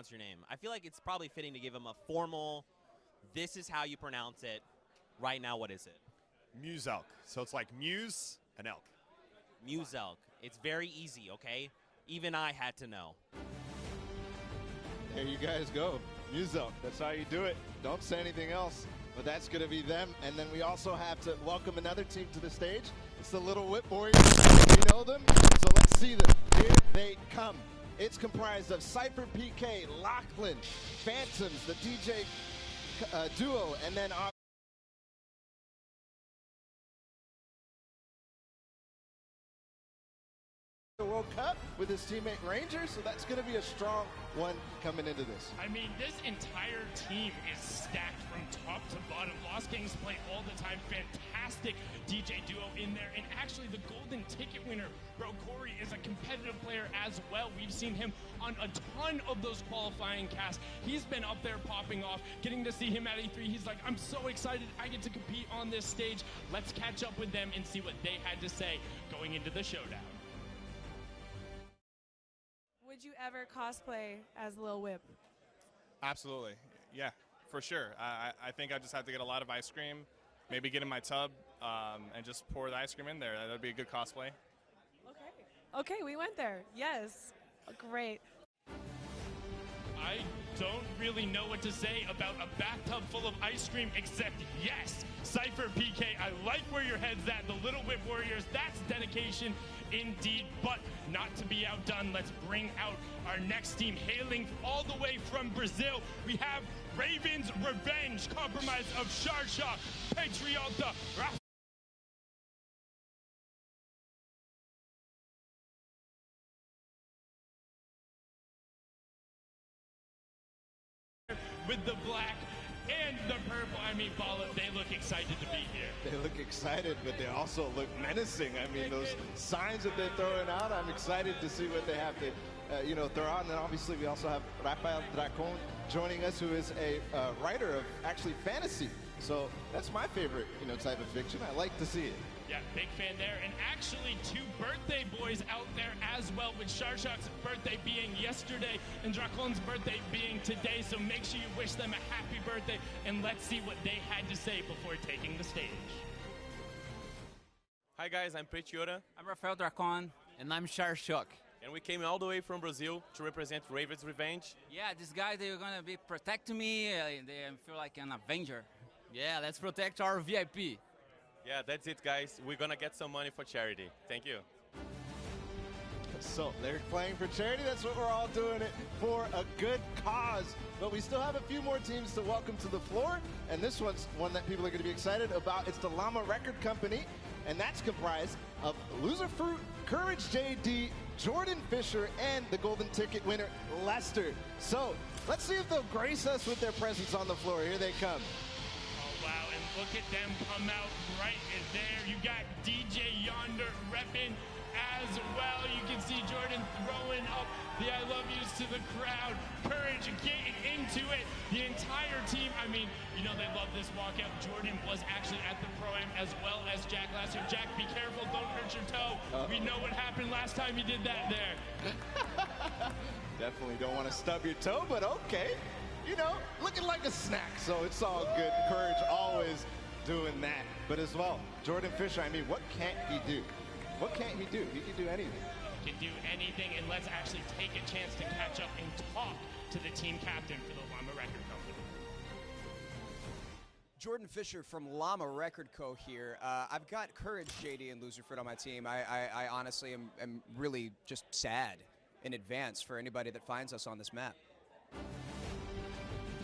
pronounce your name. I feel like it's probably fitting to give him a formal, this is how you pronounce it. Right now, what is it? Muselk. So it's like muse and elk. Muselk. It's very easy, okay? Even I had to know. There you guys go. Muselk. That's how you do it. Don't say anything else. But that's going to be them. And then we also have to welcome another team to the stage. It's the Little Whip Warriors. We know them. So let's see them. Here they come. It's comprised of Cypher PK, Lachlan, Phantoms, the DJ duo, and then the World Cup with his teammate Ranger, so that's going to be a strong one coming into this. I mean, this entire team is stacked from top to bottom. Lost Kings play all the time. Fantastic DJ duo in there. And actually, the golden ticket winner, Bro Corey, is a competitive player as well. We've seen him on a ton of those qualifying casts. He's been up there popping off. Getting to see him at E3, he's like, I'm so excited I get to compete on this stage. Let's catch up with them and see what they had to say going into the showdown. Would you ever cosplay as Lil Whip? Absolutely. Yeah, for sure. I think I just have to get a lot of ice cream, maybe get in my tub, and just pour the ice cream in there. That'd be a good cosplay. Okay, we went there. Yes. Great. I don't really know what to say about a bathtub full of ice cream except yes, Cypher PK, I like where your head's at. The Little Whip Warriors, that's dedication indeed, but not to be outdone. Let's bring out our next team, hailing all the way from Brazil. We have Raven's Revenge, compromise of Sharsha, Patriota, with the black and the purple. I mean, Bala, they look excited to be here. They look excited, but they also look menacing. I mean, those signs that they're throwing out, I'm excited to see what they have to, throw out. And then obviously we also have Rafael Dracon joining us, who is a writer of actually fantasy. So that's my favorite, type of fiction. I like to see it. Yeah, big fan there. And actually, two birthday boys out there as well, with Sharshak's birthday being yesterday and Dracon's birthday being today. So make sure you wish them a happy birthday, and let's see what they had to say before taking the stage. Hi guys, I'm Patriota. I'm Rafael Dracon. And I'm Sharshak. And we came all the way from Brazil to represent Raven's Revenge. Yeah, these guys, they're gonna be protecting me. They feel like an Avenger. Yeah, let's protect our VIP. Yeah, that's it, guys. We're gonna get some money for charity. Thank you. So they're playing for charity. That's what we're all doing it for, a good cause. But we still have a few more teams to welcome to the floor. And this one's one that people are going to be excited about. It's the Llama Record Company. And that's comprised of Loser Fruit, Courage JD, Jordan Fisher, and the golden ticket winner, Lester. So let's see if they'll grace us with their presence on the floor. Here they come. Wow, and look at them come out right there. You got DJ Yonder repping as well. You can see Jordan throwing up the I love yous to the crowd. Courage getting into it. The entire team, I mean, they love this walkout. Jordan was actually at the Pro-Am as well as Jack last year. Jack, be careful, don't hurt your toe. We know what happened last time you did that there. Definitely don't want to stub your toe, but okay. Looking like a snack, so it's all good. Courage always doing that. But as well, Jordan Fisher, I mean, what can't he do? What can't he do? He can do anything. He can do anything, and let's actually take a chance to catch up and talk to the team captain for the Llama Record Company. Jordan Fisher from Llama Record Co. here. I've got Courage, JD, and Loserfoot on my team. I honestly am really just sad in advance for anybody that finds us on this map.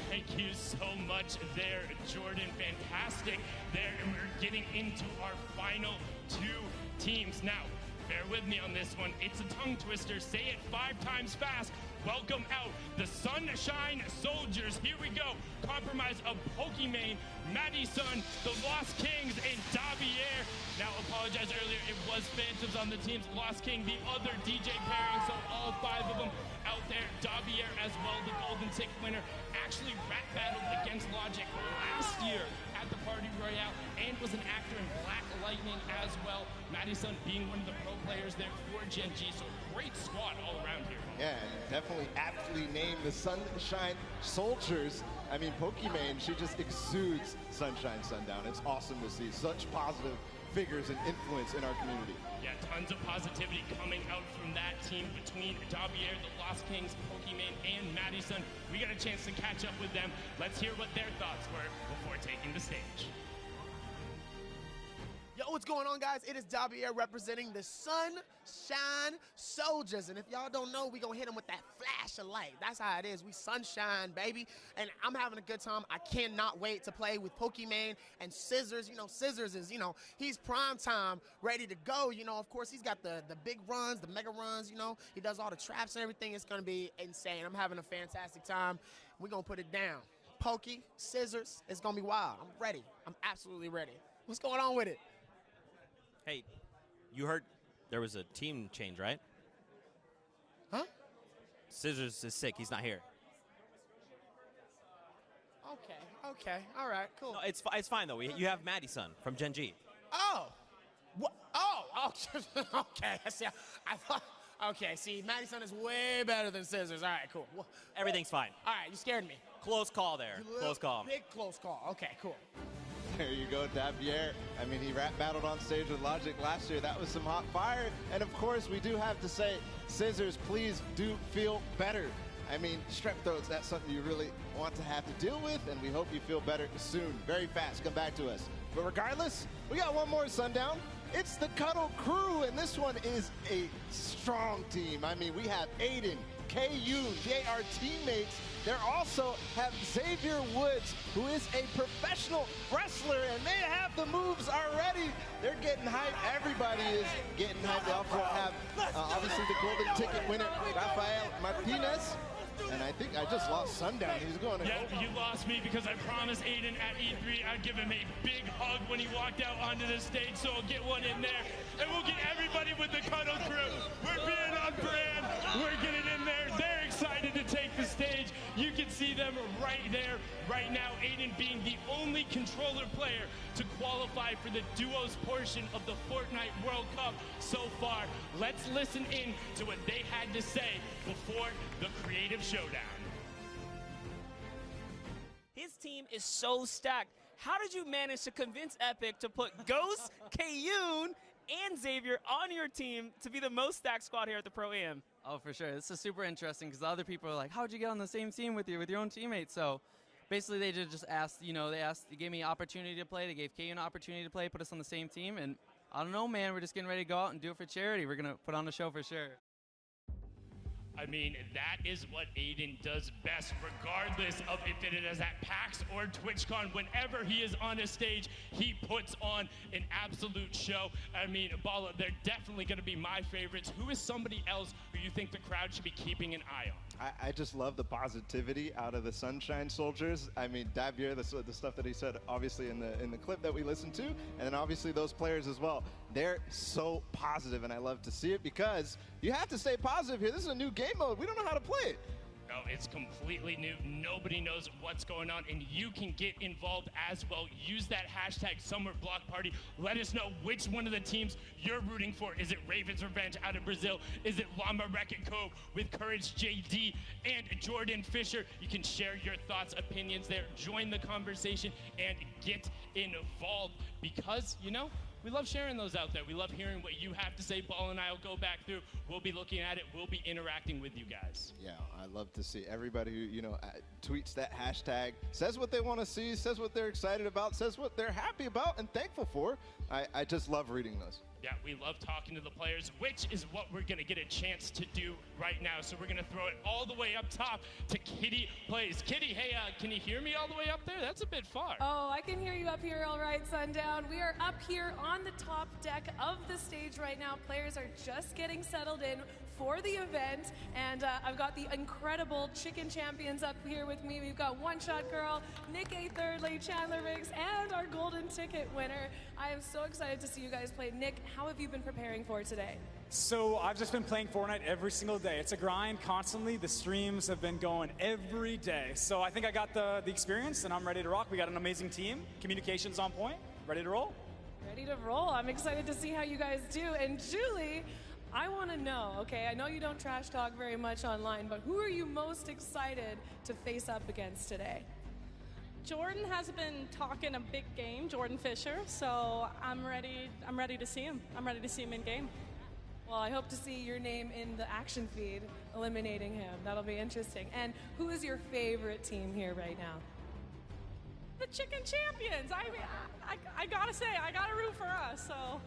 Thank you so much there, Jordan. Fantastic there. And we're getting into our final two teams. Now, bear with me on this one. It's a tongue twister. Say it 5 times fast. Welcome out the Sunshine Soldiers. Soldiers. Here we go. Compromise of Pokimane, Madison, the Lost Kings, and Davier. Now, apologize earlier, it was Phantoms on the teams. Lost King, the other DJ pairing, so all 5 of them out there. Davier as well, the Golden Ticket winner, actually rap battled against Logic last year at the Party Royale and was an actor in Black Lightning as well. Madison being one of the pro players there for Gen G, so great squad all around here. Yeah, definitely aptly named the Sunshine Soldiers. I mean, Pokimane, she just exudes Sunshine Sundown. It's awesome to see such positive figures and influence in our community. Yeah, tons of positivity coming out from that team between Davier, the Lost Kings, Pokimane, and Madison. We got a chance to catch up with them. Let's hear what their thoughts were before taking the stage. Yo, what's going on, guys? It is Davier representing the Sunshine Soldiers. And if y'all don't know, we gonna hit them with that flash of light. That's how it is. We sunshine, baby. And I'm having a good time. I cannot wait to play with Pokimane and Scissors. You know, Scissors is, he's prime time, ready to go. Of course, he's got the big runs, the mega runs, He does all the traps and everything. It's gonna be insane. I'm having a fantastic time. We're gonna put it down. Pokey, Scissors, it's gonna be wild. I'm ready. I'm absolutely ready. What's going on with it? Hey, you heard there was a team change, right? Huh? Scissors is sick. He's not here. Okay. All right, cool. No, it's fine, though. You have Madison from Gen G. Oh. What? Oh, okay. See, I thought, okay, see, Madison is way better than Scissors. All right, cool. Everything's fine. All right, you scared me. Close call there. Close call. Big close call. Okay, cool. There you go, Davier. I mean, he rap battled on stage with Logic last year. That was some hot fire. And of course, we do have to say, Scissors, please do feel better. I mean, strep throats, that's something you really want to have to deal with, and we hope you feel better soon. Very fast, come back to us. But regardless, we got one more Sundown. It's the Cuddle Crew, and this one is a strong team. I mean, we have Aiden, K-Yoon, they are teammates. They also have Xavier Woods, who is a professional wrestler, and they have the moves already. They're getting hyped. Everybody is getting hyped. They also have, obviously, the Golden Ticket winner, Rafael Martinez. And I think I just lost Sundown. He's going to... Yeah, you lost me because I promised Aiden at E3 I'd give him a big hug when he walked out onto the stage, so I'll get one in there. And we'll get everybody with the Cuddle Crew. We're being on brand. We're getting in there. They're excited to take the stage. You can see them right there, right now. Aiden being the only controller player to qualify for the duos portion of the Fortnite World Cup so far. Let's listen in to what they had to say before the Creative Showdown. His team is so stacked. How did you manage to convince Epic to put Ghost, K-Yoon, and Xavier on your team to be the most stacked squad here at the Pro Am? Oh, for sure. This is super interesting because the other people are like, how'd you get on the same team with your own teammates? So basically they just asked, they gave me opportunity to play. They gave K-Yoon an opportunity to play, put us on the same team. And I don't know, man. We're just getting ready to go out and do it for charity. We're going to put on a show for sure. I mean, that is what Aiden does best, regardless of if it is at PAX or TwitchCon. Whenever he is on a stage, he puts on an absolute show. I mean, Bala, they're definitely going to be my favorites. Who is somebody else who you think the crowd should be keeping an eye on? I just love the positivity out of the Sunshine Soldiers. I mean, Davier, the stuff that he said, obviously in the clip that we listened to, and then obviously those players as well. They're so positive, and I love to see it because you have to stay positive here. This is a new game mode. We don't know how to play it. No, it's completely new. Nobody knows what's going on, and you can get involved as well. Use that hashtag Summer Block Party. Let us know which one of the teams you're rooting for. Is it Ravens Revenge out of Brazil? Is it Llama Wreck-It Cove with Courage JD and Jordan Fisher? You can share your thoughts, opinions there. Join the conversation and get involved because, we love sharing those out there. We love hearing what you have to say. Ball and I will go back through. We'll be looking at it. We'll be interacting with you guys. Yeah, I love to see everybody who, tweets that hashtag, says what they want to see, says what they're excited about, says what they're happy about and thankful for. I just love reading those. Yeah, we love talking to the players, which is what we're going to get a chance to do right now. So we're going to throw it all the way up top to Kitty Plays. Kitty, hey, can you hear me all the way up there? That's a bit far. Oh, I can hear you up here all right, Sundown. We are up here on the top deck of the stage right now. Players are just getting settled in for the event. And I've got the incredible chicken champions up here with me. We've got One Shot Girl, Nick A. Thirdly, Chandler Riggs, and our golden ticket winner. I am so excited to see you guys play. Nick, how have you been preparing for today? So I've just been playing Fortnite every single day. It's a grind constantly. The streams have been going every day. So I think I got the experience and I'm ready to rock. We got an amazing team. Communication's on point. Ready to roll? Ready to roll. I'm excited to see how you guys do. And Julie, I want to know, okay, I know you don't trash talk very much online, but who are you most excited to face up against today? Jordan has been talking a big game, Jordan Fisher, so I'm ready to see him. I'm ready to see him in game. Well, I hope to see your name in the action feed, eliminating him. That'll be interesting. And who is your favorite team here right now? The Chicken Champions. I gotta say, I gotta root for us, so.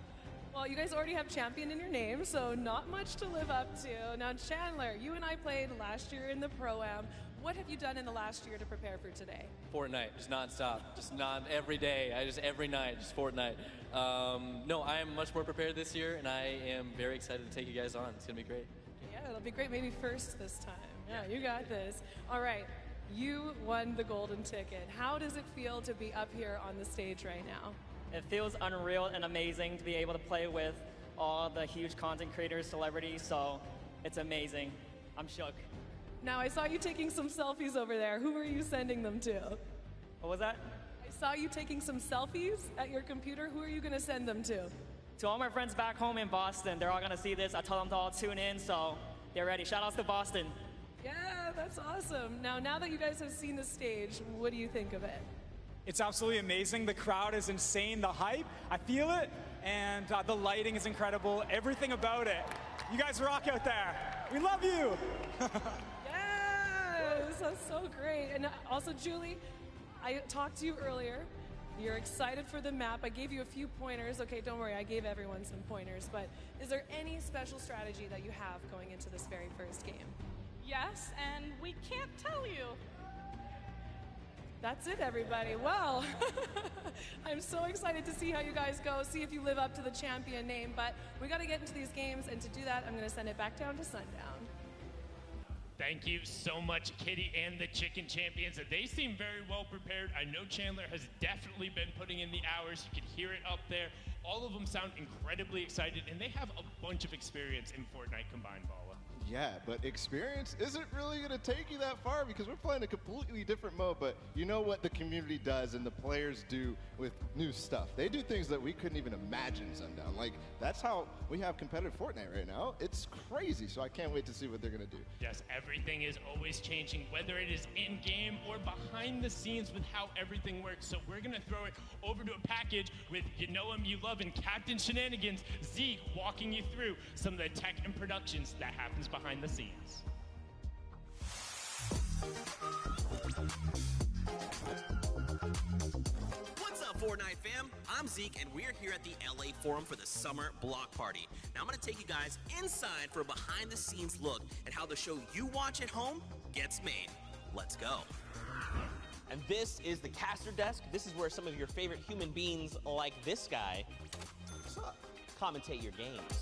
Well, you guys already have champion in your name, so not much to live up to. Now, Chandler, you and I played last year in the Pro-Am. What have you done in the last year to prepare for today? Fortnite, just nonstop, just not every day, every night, just Fortnite. No, I am much more prepared this year, and I am very excited to take you guys on. It's gonna be great. Yeah, it'll be great. Maybe first this time. Yeah, you got this. All right, you won the golden ticket. How does it feel to be up here on the stage right now? It feels unreal and amazing to be able to play with all the huge content creators, celebrities, so it's amazing. I'm shook. Now, I saw you taking some selfies over there. Who are you sending them to? What was that? I saw you taking some selfies at your computer. Who are you going to send them to? To all my friends back home in Boston. They're all going to see this. I told them to all tune in, so they're ready. Shout outs to Boston. Yeah, that's awesome. Now that you guys have seen the stage, what do you think of it? It's absolutely amazing. The crowd is insane. The hype, I feel it. And the lighting is incredible. Everything about it. You guys rock out there. We love you. Yes, that's so great. And also, Julie, I talked to you earlier. You're excited for the map. I gave you a few pointers. Okay, don't worry, I gave everyone some pointers. But is there any special strategy that you have going into this very first game? Yes, and we can't tell you. That's it, everybody. Well, I'm so excited to see how you guys go, see if you live up to the champion name. But we got to get into these games, and to do that, I'm going to send it back down to Sundown. Thank you so much, Kitty and the Chicken Champions. They seem very well prepared. I know Chandler has definitely been putting in the hours. You can hear it up there. All of them sound incredibly excited, and they have a bunch of experience in Fortnite Combined Ball. Yeah, but experience isn't really going to take you that far because we're playing a completely different mode. But you know what the community does and the players do with new stuff. They do things that we couldn't even imagine, Sundown. Like, that's how we have competitive Fortnite right now. It's crazy, so I can't wait to see what they're going to do. Yes, everything is always changing, whether it is in-game or behind the scenes with how everything works. So we're going to throw it over to a package with You Know Him, You Love, and Captain Shenanigans, Zeke, walking you through some of the tech and productions that happens behind the scenes. What's up, Fortnite fam? I'm Zeke, and we're here at the LA Forum for the Summer Block Party. Now I'm going to take you guys inside for a behind-the-scenes look at how the show you watch at home gets made. Let's go. And this is the caster desk. This is where some of your favorite human beings like this guy commentate your games.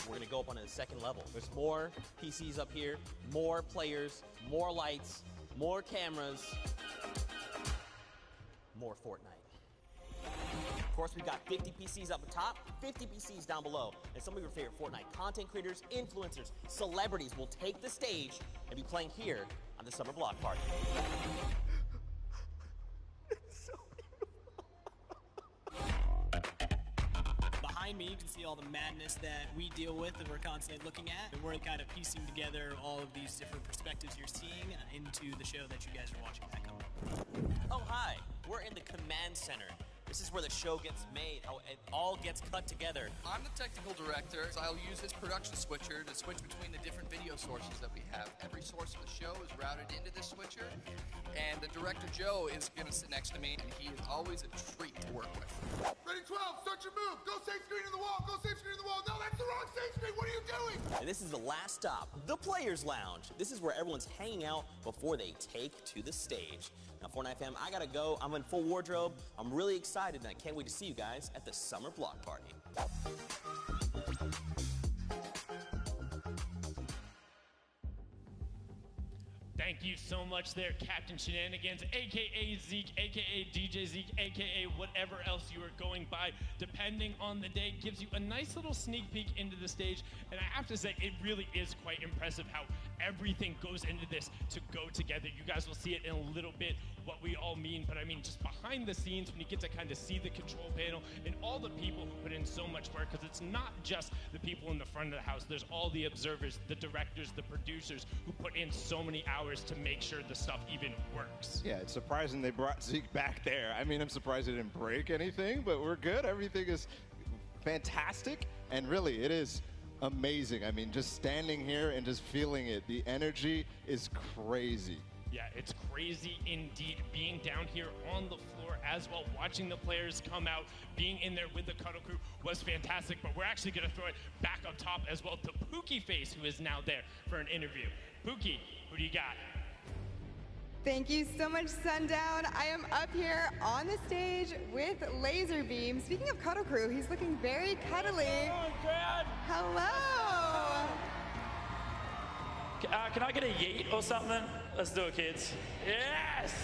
We're gonna go up onto the second level. There's more PCs up here, more players, more lights, more cameras, more Fortnite. Of course, we've got 50 PCs up the top, 50 PCs down below, and some of your favorite Fortnite content creators, influencers, celebrities will take the stage and be playing here on the Summer Block Party. Behind me, you can see all the madness that we deal with and we're constantly looking at. And we're kind of piecing together all of these different perspectives you're seeing into the show that you guys are watching back home. Oh, hi. We're in the command center. This is where the show gets made, how it all gets cut together. I'm the technical director, so I'll use this production switcher to switch between the different video sources that we have. Every source of the show is routed into this switcher, and the director Joe is going to sit next to me, and he is always a treat to work with. Ready, 12, start your move. Go save screen in the wall, go save screen in the wall. No, that's the wrong save screen. What are you doing? And this is the last stop, the Players Lounge. This is where everyone's hanging out before they take to the stage. Now, Fortnite fam, I gotta go. I'm in full wardrobe. I'm really excited, and I can't wait to see you guys at the Summer Block Party. Thank you so much there, Captain Shenanigans, a.k.a. Zeke, a.k.a. DJ Zeke, a.k.a. whatever else you are going by, depending on the day, gives you a nice little sneak peek into the stage. And I have to say, it really is quite impressive how everything goes into this to go together. You guys will see it in a little bit what we all mean, but I mean just behind the scenes when you get to kind of see the control panel and all the people who put in so much work, because it's not just the people in the front of the house, there's all the observers, the directors, the producers who put in so many hours to make sure the stuff even works. Yeah, it's surprising they brought Zeke back there. I mean, I'm surprised it didn't break anything, but we're good. Everything is fantastic, and really, it is amazing. I mean, just standing here and just feeling it, the energy is crazy. Yeah, it's crazy indeed. Being down here on the floor as well, watching the players come out, being in there with the Cuddle Crew was fantastic, but we're actually going to throw it back up top as well to Pookie Face, who is now there for an interview. Pookie, who do you got? Thank you so much, Sundown. I am up here on the stage with Laser Beam. Speaking of Cuddle Crew, he's looking very cuddly. Hello. Can I get a yeet or something? Let's do it, kids. Yes!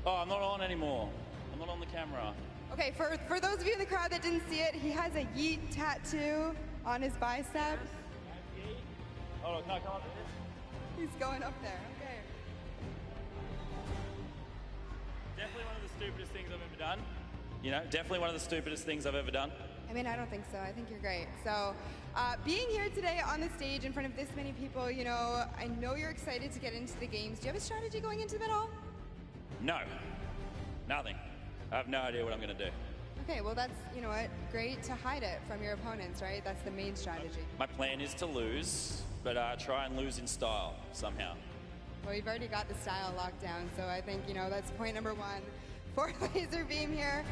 Oh, I'm not on anymore. I'm not on the camera. Okay, for those of you in the crowd that didn't see it, he has a yeet tattoo on his bicep. Hold on, can I come up with this? He's going up there, okay. Definitely one of the stupidest things I've ever done. You know, definitely one of the stupidest things I've ever done. I mean, I don't think so. I think you're great. So, being here today on the stage in front of this many people, you know, I know you're excited to get into the games. Do you have a strategy going into them at all? No. Nothing. I have no idea what I'm going to do. Okay, well, that's, you know what, great to hide it from your opponents, right? That's the main strategy. My plan is to lose, but try and lose in style somehow. Well, you've already got the style locked down, so I think, you know, that's point number one for Laser Beam here.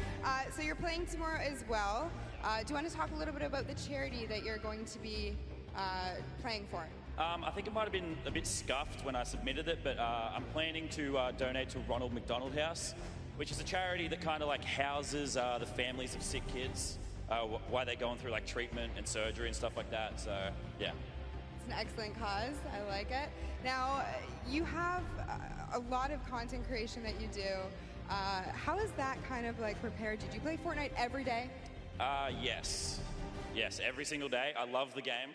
So you're playing tomorrow as well. Do you want to talk a little bit about the charity that you're going to be playing for? I think it might have been a bit scuffed when I submitted it, but I'm planning to donate to Ronald McDonald House, which is a charity that kind of like houses the families of sick kids while they're going through like treatment and surgery and stuff like that. So, yeah. It's an excellent cause. I like it. Now, you have a lot of content creation that you do. How is that kind of like prepared you? Do you play Fortnite every day? Yes. Yes, every single day. I love the game,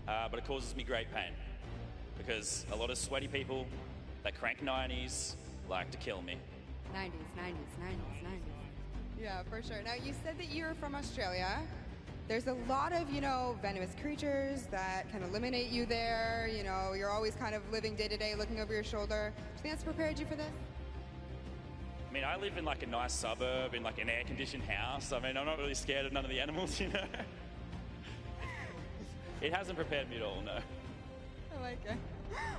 but it causes me great pain because a lot of sweaty people that crank 90s like to kill me. 90s. Yeah, for sure. Now, you said that you're from Australia. There's a lot of, you know, venomous creatures that can eliminate you there. You know, you're always kind of living day to day, looking over your shoulder. Do you think that's prepared you for this? I mean, I live in like a nice suburb in like an air-conditioned house. I mean, I'm not really scared of none of the animals, you know. It hasn't prepared me at all, no. I like it.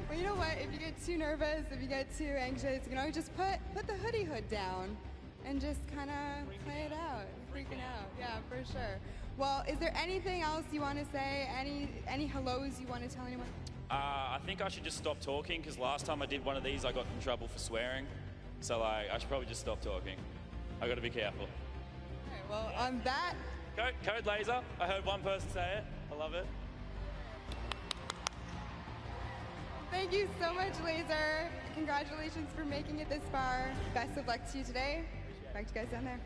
Well, you know what? If you get too nervous, if you get too anxious, you can always just put the hoodie hood down and just kind of play it out, freaking out. Yeah, for sure. Well, is there anything else you want to say? Any hellos you want to tell anyone? I think I should just stop talking because last time I did one of these, I got in trouble for swearing. So, like, I should probably just stop talking. I got to be careful. Okay, well, on that... Code Laser. I heard one person say it. I love it. Thank you so much, Laser. Congratulations for making it this far. Best of luck to you today. Back to you guys down there.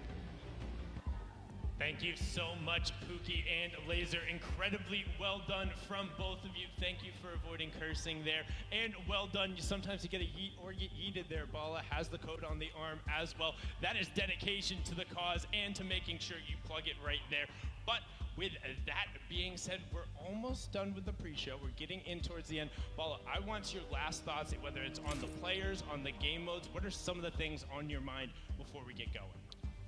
Thank you so much, Pookie and Laser. Incredibly well done from both of you. Thank you for avoiding cursing there. And well done. Sometimes you get a yeet or get yeeted there. Bala has the code on the arm as well. That is dedication to the cause and to making sure you plug it right there. But with that being said, we're almost done with the pre-show. We're getting in towards the end. Bala, I want your last thoughts, whether it's on the players, on the game modes. What are some of the things on your mind before we get going?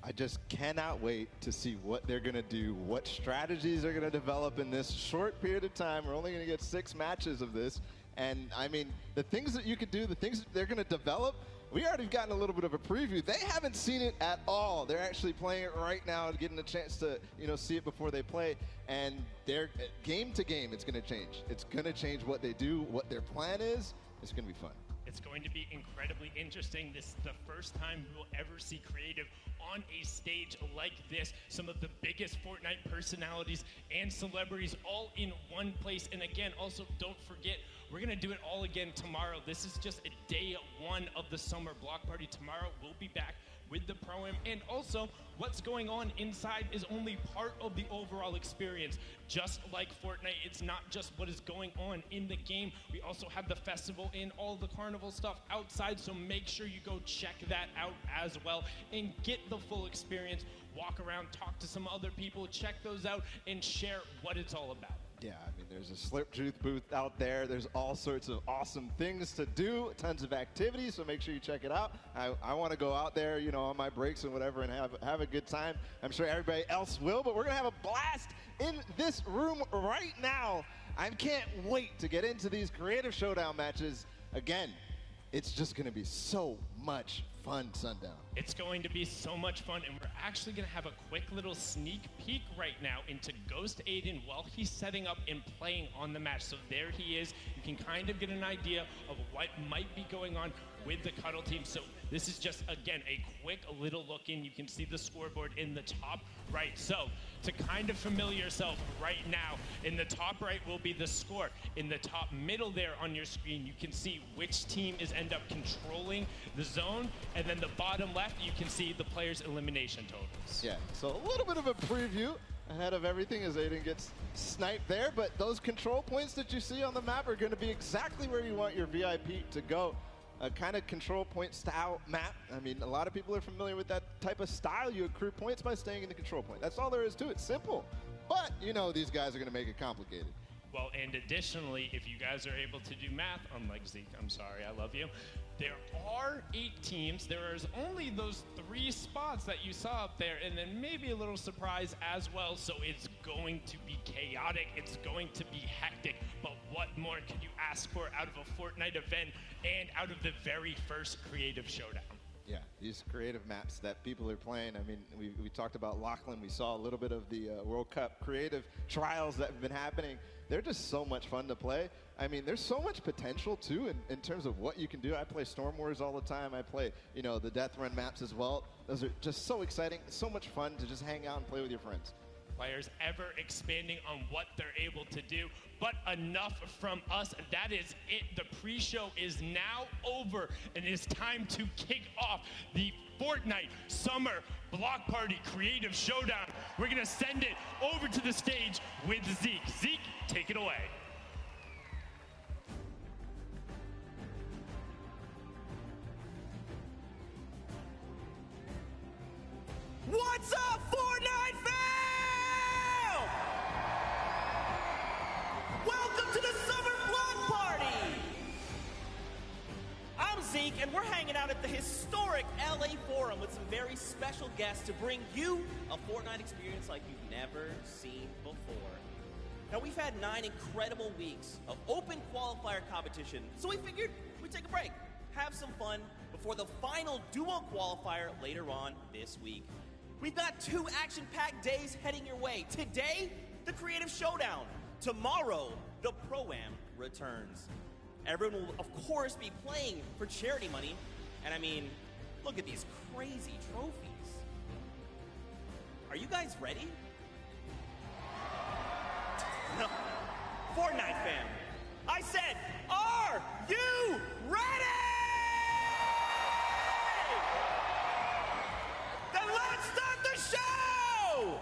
I just cannot wait to see what they're going to do, what strategies they're going to develop in this short period of time. We're only going to get 6 matches of this. And, I mean, the things that you could do, the things that they're going to develop, we already gotten a little bit of a preview. They haven't seen it at all. They're actually playing it right now, getting a chance to, you know, see it before they play. And they're game to game, it's going to change. It's going to change what they do, what their plan is. It's going to be fun. It's going to be incredibly interesting. This is the first time we'll ever see creative on a stage like this. Some of the biggest Fortnite personalities and celebrities all in one place. And again, also don't forget We're going to do it all again tomorrow. This is just a day one of the summer block party. Tomorrow, we'll be back with the Pro-Am. And also, what's going on inside is only part of the overall experience. Just like Fortnite, it's not just what is going on in the game. We also have the festival and all the carnival stuff outside, so make sure you go check that out as well and get the full experience. Walk around, talk to some other people, check those out, and share what it's all about. Yeah, I mean, there's a Slip Truth booth out there. There's all sorts of awesome things to do, tons of activities, so make sure you check it out. I want to go out there, you know, on my breaks and whatever and have a good time. I'm sure everybody else will, but we're going to have a blast in this room right now. I can't wait to get into these creative showdown matches. Again, it's just going to be so much fun, Sundown. It's going to be so much fun, and we're actually going to have a quick little sneak peek right now into Ghost Aiden while he's setting up and playing on the match. So there he is. You can kind of get an idea of what might be going on with the Cuddle team. So this is just, again, a quick little look in. You can see the scoreboard in the top right. So to kind of familiar yourself right now, in the top right will be the score. In the top middle there on your screen, you can see which team is end up controlling the zone. And then the bottom left, you can see the players' elimination totals. Yeah, so a little bit of a preview ahead of everything as Aiden gets sniped there. But those control points that you see on the map are going to be exactly where you want your VIP to go. A kind of control point style map. I mean, a lot of people are familiar with that type of style. You accrue points by staying in the control point. That's all there is to it. Simple. But, you know, these guys are going to make it complicated. Well, and additionally, if you guys are able to do math, unlike Zeke, I'm sorry, I love you. There are 8 teams. There is only those 3 spots that you saw up there, and then maybe a little surprise as well. So it's going to be chaotic. It's going to be hectic. But what more could you ask for out of a Fortnite event and out of the very first creative showdown? Yeah, these creative maps that people are playing. I mean, we talked about Lachlan. We saw a little bit of the World Cup creative trials that have been happening. They're just so much fun to play. I mean, there's so much potential, too, in terms of what you can do. I play Storm Wars all the time. I play, you know, the Death Run maps as well. Those are just so exciting. It's so much fun to just hang out and play with your friends. Players ever expanding on what they're able to do. But enough from us. That is it. The pre-show is now over, and it is time to kick off the Fortnite Summer Block Party Creative Showdown. We're going to send it over to the stage with Zeke. Zeke, take it away. What's up, Fortnite fam? Welcome to the Summer Block Party. I'm Zeke, and we're hanging out at the historic LA Forum with some very special guests to bring you a Fortnite experience like you've never seen before. Now, we've had 9 incredible weeks of open qualifier competition, so we figured we'd take a break, have some fun before the final duo qualifier later on this week. We've got 2 action-packed days heading your way. Today, the Creative Showdown. Tomorrow, the Pro-Am returns. Everyone will, of course, be playing for charity money. And I mean, look at these crazy trophies. Are you guys ready? No. Fortnite fam, I said, are you ready? Then let's start the show!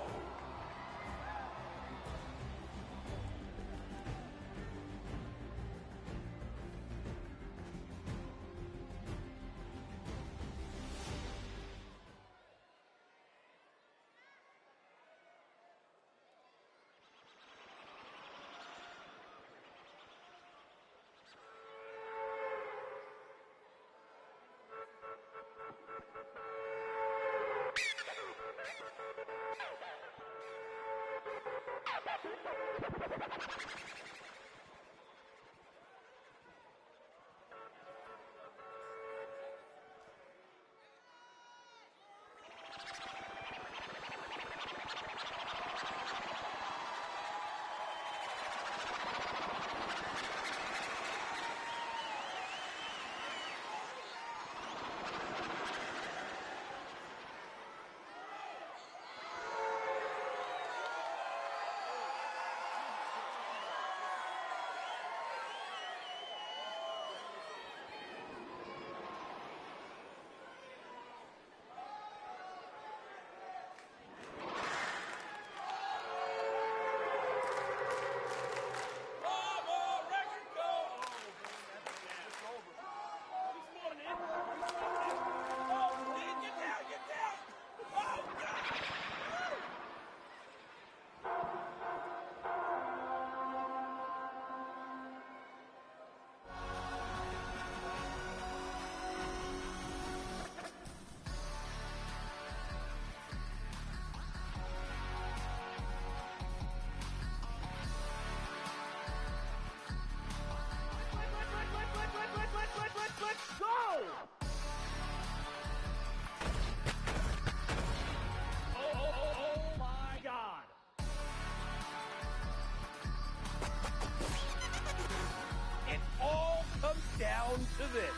is it?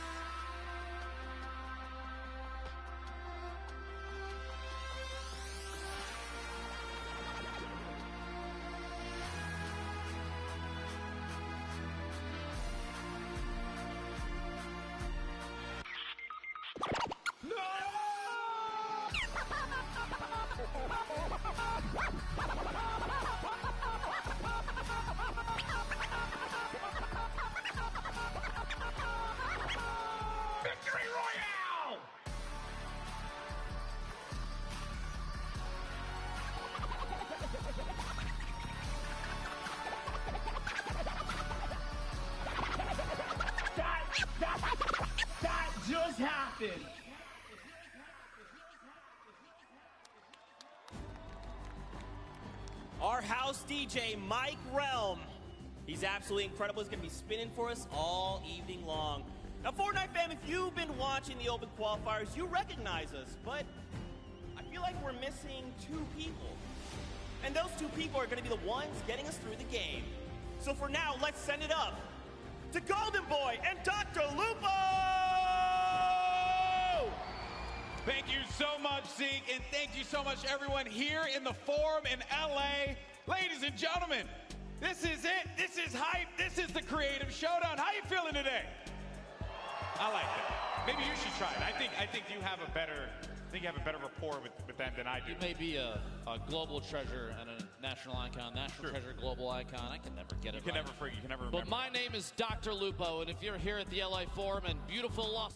Victory Royale! That just happened. Our house DJ, Mike Realm. He's absolutely incredible. He's going to be spinning for us all evening long. Now, Fortnite fam, if you've been watching the open qualifiers, you recognize us, but I feel like we're missing two people. And those two people are going to be the ones getting us through the game. So for now, let's send it up to Golden Boy and Dr. Lupo! Thank you so much, Zeke, and thank you so much, everyone here in the Forum in LA. Ladies and gentlemen, this is it. This is hype. This is the Creative Showdown. How you feeling today? I like it. Maybe you should try it. I think you have a better rapport with them than I do. You may be a global treasure and a national icon, treasure, global icon. I can never get it right. You can never remember. But my name is Dr. Lupo, and if you're here at the LA Forum in beautiful Los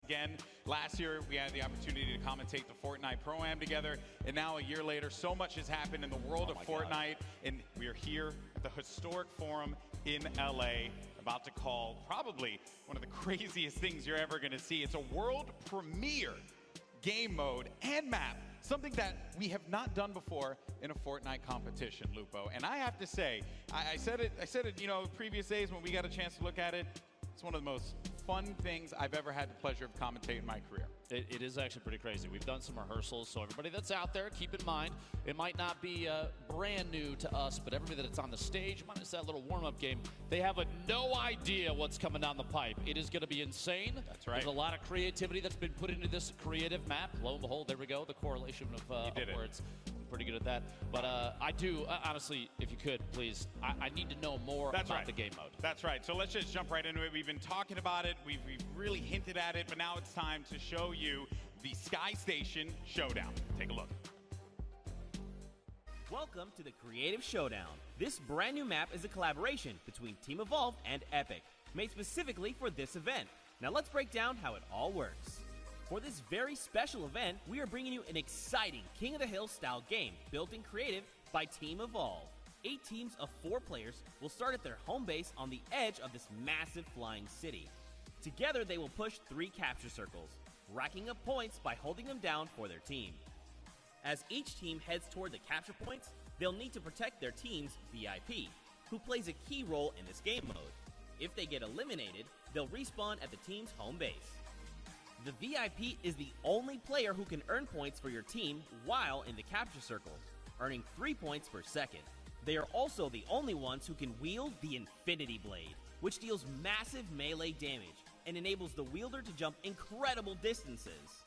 Again, last year we had the opportunity to commentate the Fortnite Pro-Am together, and now a year later, so much has happened in the world of Fortnite, and we are here at the historic Forum in LA, about to call probably one of the craziest things you're ever going to see. It's a world premiere game mode and map, something that we have not done before in a Fortnite competition, Lupo. And I have to say, I said it, you know, previous days when we got a chance to look at it. It's one of the most fun things I've ever had the pleasure of commentating in my career. It is actually pretty crazy. We've done some rehearsals, so everybody that's out there, keep in mind, it might not be brand new to us, but everybody that's on the stage, minus that little warm-up game, they have no idea what's coming down the pipe. It is going to be insane. That's right. There's a lot of creativity that's been put into this creative map. Lo and behold, there we go, the correlation of words. Pretty good at that. But I do, honestly, if you could, please, I need to know more about the game mode. That's right. So let's just jump right into it. We've been talking about it. We've really hinted at it, but now it's time to show you the Sky Station Showdown. Take a look. Welcome to the Creative Showdown. This brand new map is a collaboration between Team Evolved and Epic, made specifically for this event. Now let's break down how it all works. For this very special event, we are bringing you an exciting King of the Hill style game built in creative by Team Evolve. 8 teams of 4 players will start at their home base on the edge of this massive flying city. Together, they will push 3 capture circles, racking up points by holding them down for their team. As each team heads toward the capture points, they'll need to protect their team's VIP, who plays a key role in this game mode. If they get eliminated, they'll respawn at the team's home base. The VIP is the only player who can earn points for your team while in the capture circle, earning 3 points per second. They are also the only ones who can wield the Infinity Blade, which deals massive melee damage and enables the wielder to jump incredible distances.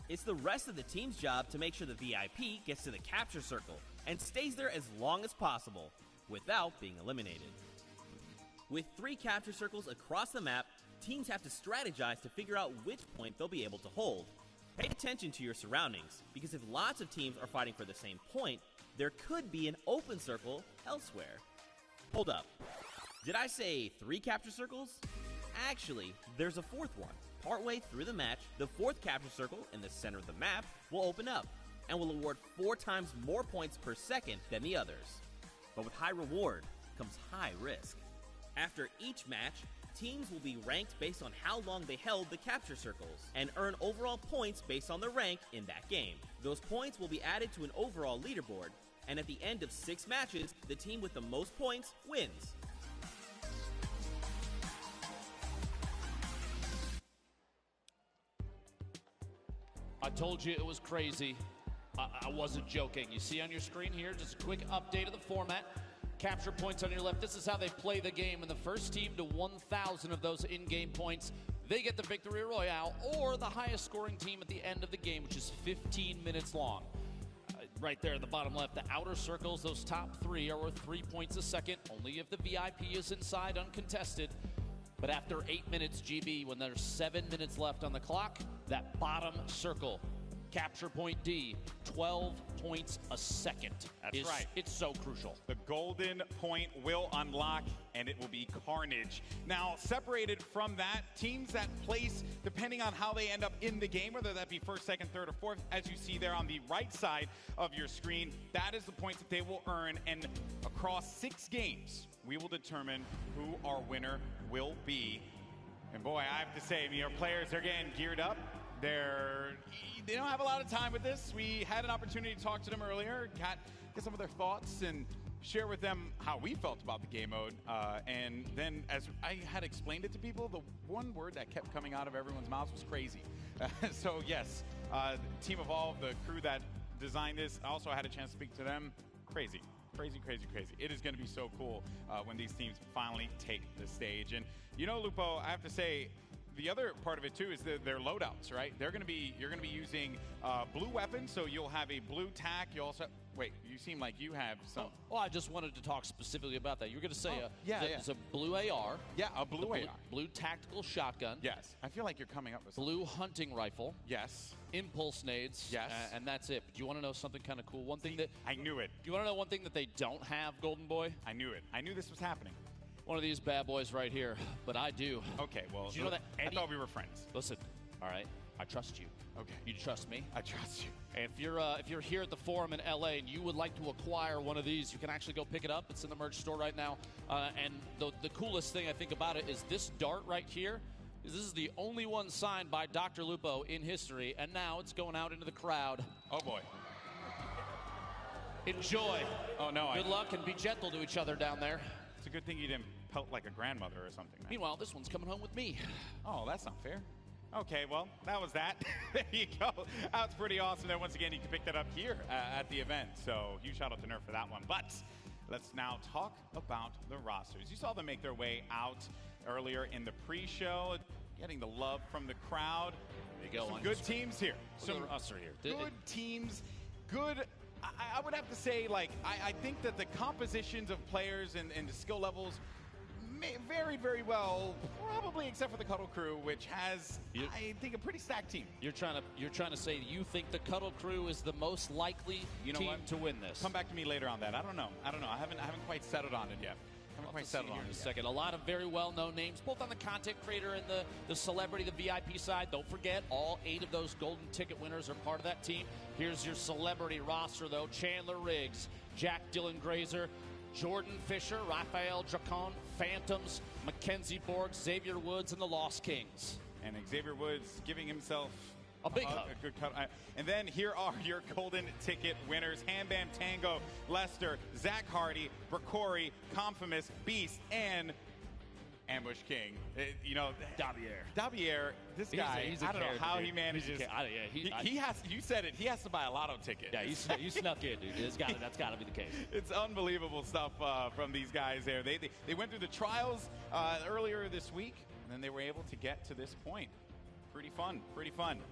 It's the rest of the team's job to make sure the VIP gets to the capture circle and stays there as long as possible without being eliminated. With 3 capture circles across the map, teams have to strategize to figure out which point they'll be able to hold. Pay attention to your surroundings, because if lots of teams are fighting for the same point, there could be an open circle elsewhere. Hold up. Did I say 3 capture circles? Actually, there's a 4th one. Partway through the match, the 4th capture circle in the center of the map will open up and will award 4 times more points per second than the others. But with high reward comes high risk. After each match, teams will be ranked based on how long they held the capture circles and earn overall points based on their rank in that game. Those points will be added to an overall leaderboard, and at the end of 6 matches, the team with the most points wins. I told you it was crazy. I wasn't joking. You see on your screen here, just a quick update of the format. Capture points on your left. This is how they play the game. And the first team to 1,000 of those in-game points, they get the victory royale, or the highest scoring team at the end of the game, which is 15 minutes long. Right there in the bottom left, the outer circles, those top 3 are worth 3 points a second, only if the VIP is inside uncontested. But after 8 minutes, GB, when there's 7 minutes left on the clock, that bottom circle, capture point D, 12 points a second. That's right. It's so crucial. The golden point will unlock, and it will be carnage. Now, separated from that, teams that place, depending on how they end up in the game, whether that be first, second, third, or fourth, as you see there on the right side of your screen, that is the points that they will earn. And across 6 games, we will determine who our winner will be. And boy, I have to say, our players, they're getting geared up. They don't have a lot of time with this. We had an opportunity to talk to them earlier, get some of their thoughts and share with them how we felt about the game mode. And then as I had explained it to people, the one word that kept coming out of everyone's mouths was crazy. So yes, Team Evolve, the crew that designed this, I also had a chance to speak to them. Crazy. Crazy, crazy, crazy. It is going to be so cool when these teams finally take the stage. And Lupo, I have to say, the other part of it too is their loadouts, right? You're going to be using blue weapons, so you'll have a blue tack. You also wait. You seem like you have some. Well, I just wanted to talk specifically about that. You were going to say it's a blue AR. Yeah, a blue AR. Blue tactical shotgun. Yes. I feel like you're coming up with blue hunting rifle. Yes. Impulse nades. Yes. And that's it. But do you want to know something kind of cool? One thing that I knew it. Do you want to know one thing that they don't have, Golden Boy? I knew it. I knew this was happening. One of these bad boys right here, but I do. Okay, well, did you know that I thought we were friends. Listen, all right, I trust you. Okay. You trust me? I trust you. And if you're here at the forum in LA and you would like to acquire one of these, you can actually go pick it up. It's in the merch store right now. And the coolest thing I think about it is this dart right here. This is the only one signed by Dr. Lupo in history, and now it's going out into the crowd. Oh boy. Enjoy. Oh no. Good luck and be gentle to each other down there. It's a good thing you didn't pelt like a grandmother or something, man. Meanwhile, this one's coming home with me. Oh, that's not fair. Okay, well, that was that. There you go. That's pretty awesome. And once again, you can pick that up here at the event. So huge shout out to Nerf for that one. But let's now talk about the rosters. You saw them make their way out earlier in the pre-show, getting the love from the crowd. There you go. Some good teams here. Some roster here. Good teams. Good. I would have to say, I think that the compositions of players and the skill levels very, very well, probably except for the Cuddle Crew, which has, I think, a pretty stacked team. You're trying to say you think the Cuddle Crew is the most likely team to win this. Come back to me later on that. I don't know. I haven't quite settled on it yet. Quite settled on in a second. A lot of very well-known names, both on the content creator and the celebrity, the VIP side. Don't forget, all 8 of those golden ticket winners are part of that team. Here's your celebrity roster, though. Chandler Riggs, Jack Dylan Grazer, Jordan Fisher, Raphael Dracon, Phantoms, Mackenzie Borg, Xavier Woods, and the Lost Kings. And Xavier Woods giving himself a big hug. A good cut. And then here are your golden ticket winners. Ham Bam Tango, Lester, Zach Hardy, Bracori, Confumus, Beast, and Ambush King. Dabier, this guy, he's a I don't know how he manages. He has, you said it, he has to buy a lotto ticket. Yeah, you snuck in, dude. That's got to be the case. It's unbelievable stuff from these guys there. They went through the trials earlier this week, and then they were able to get to this point. Pretty fun.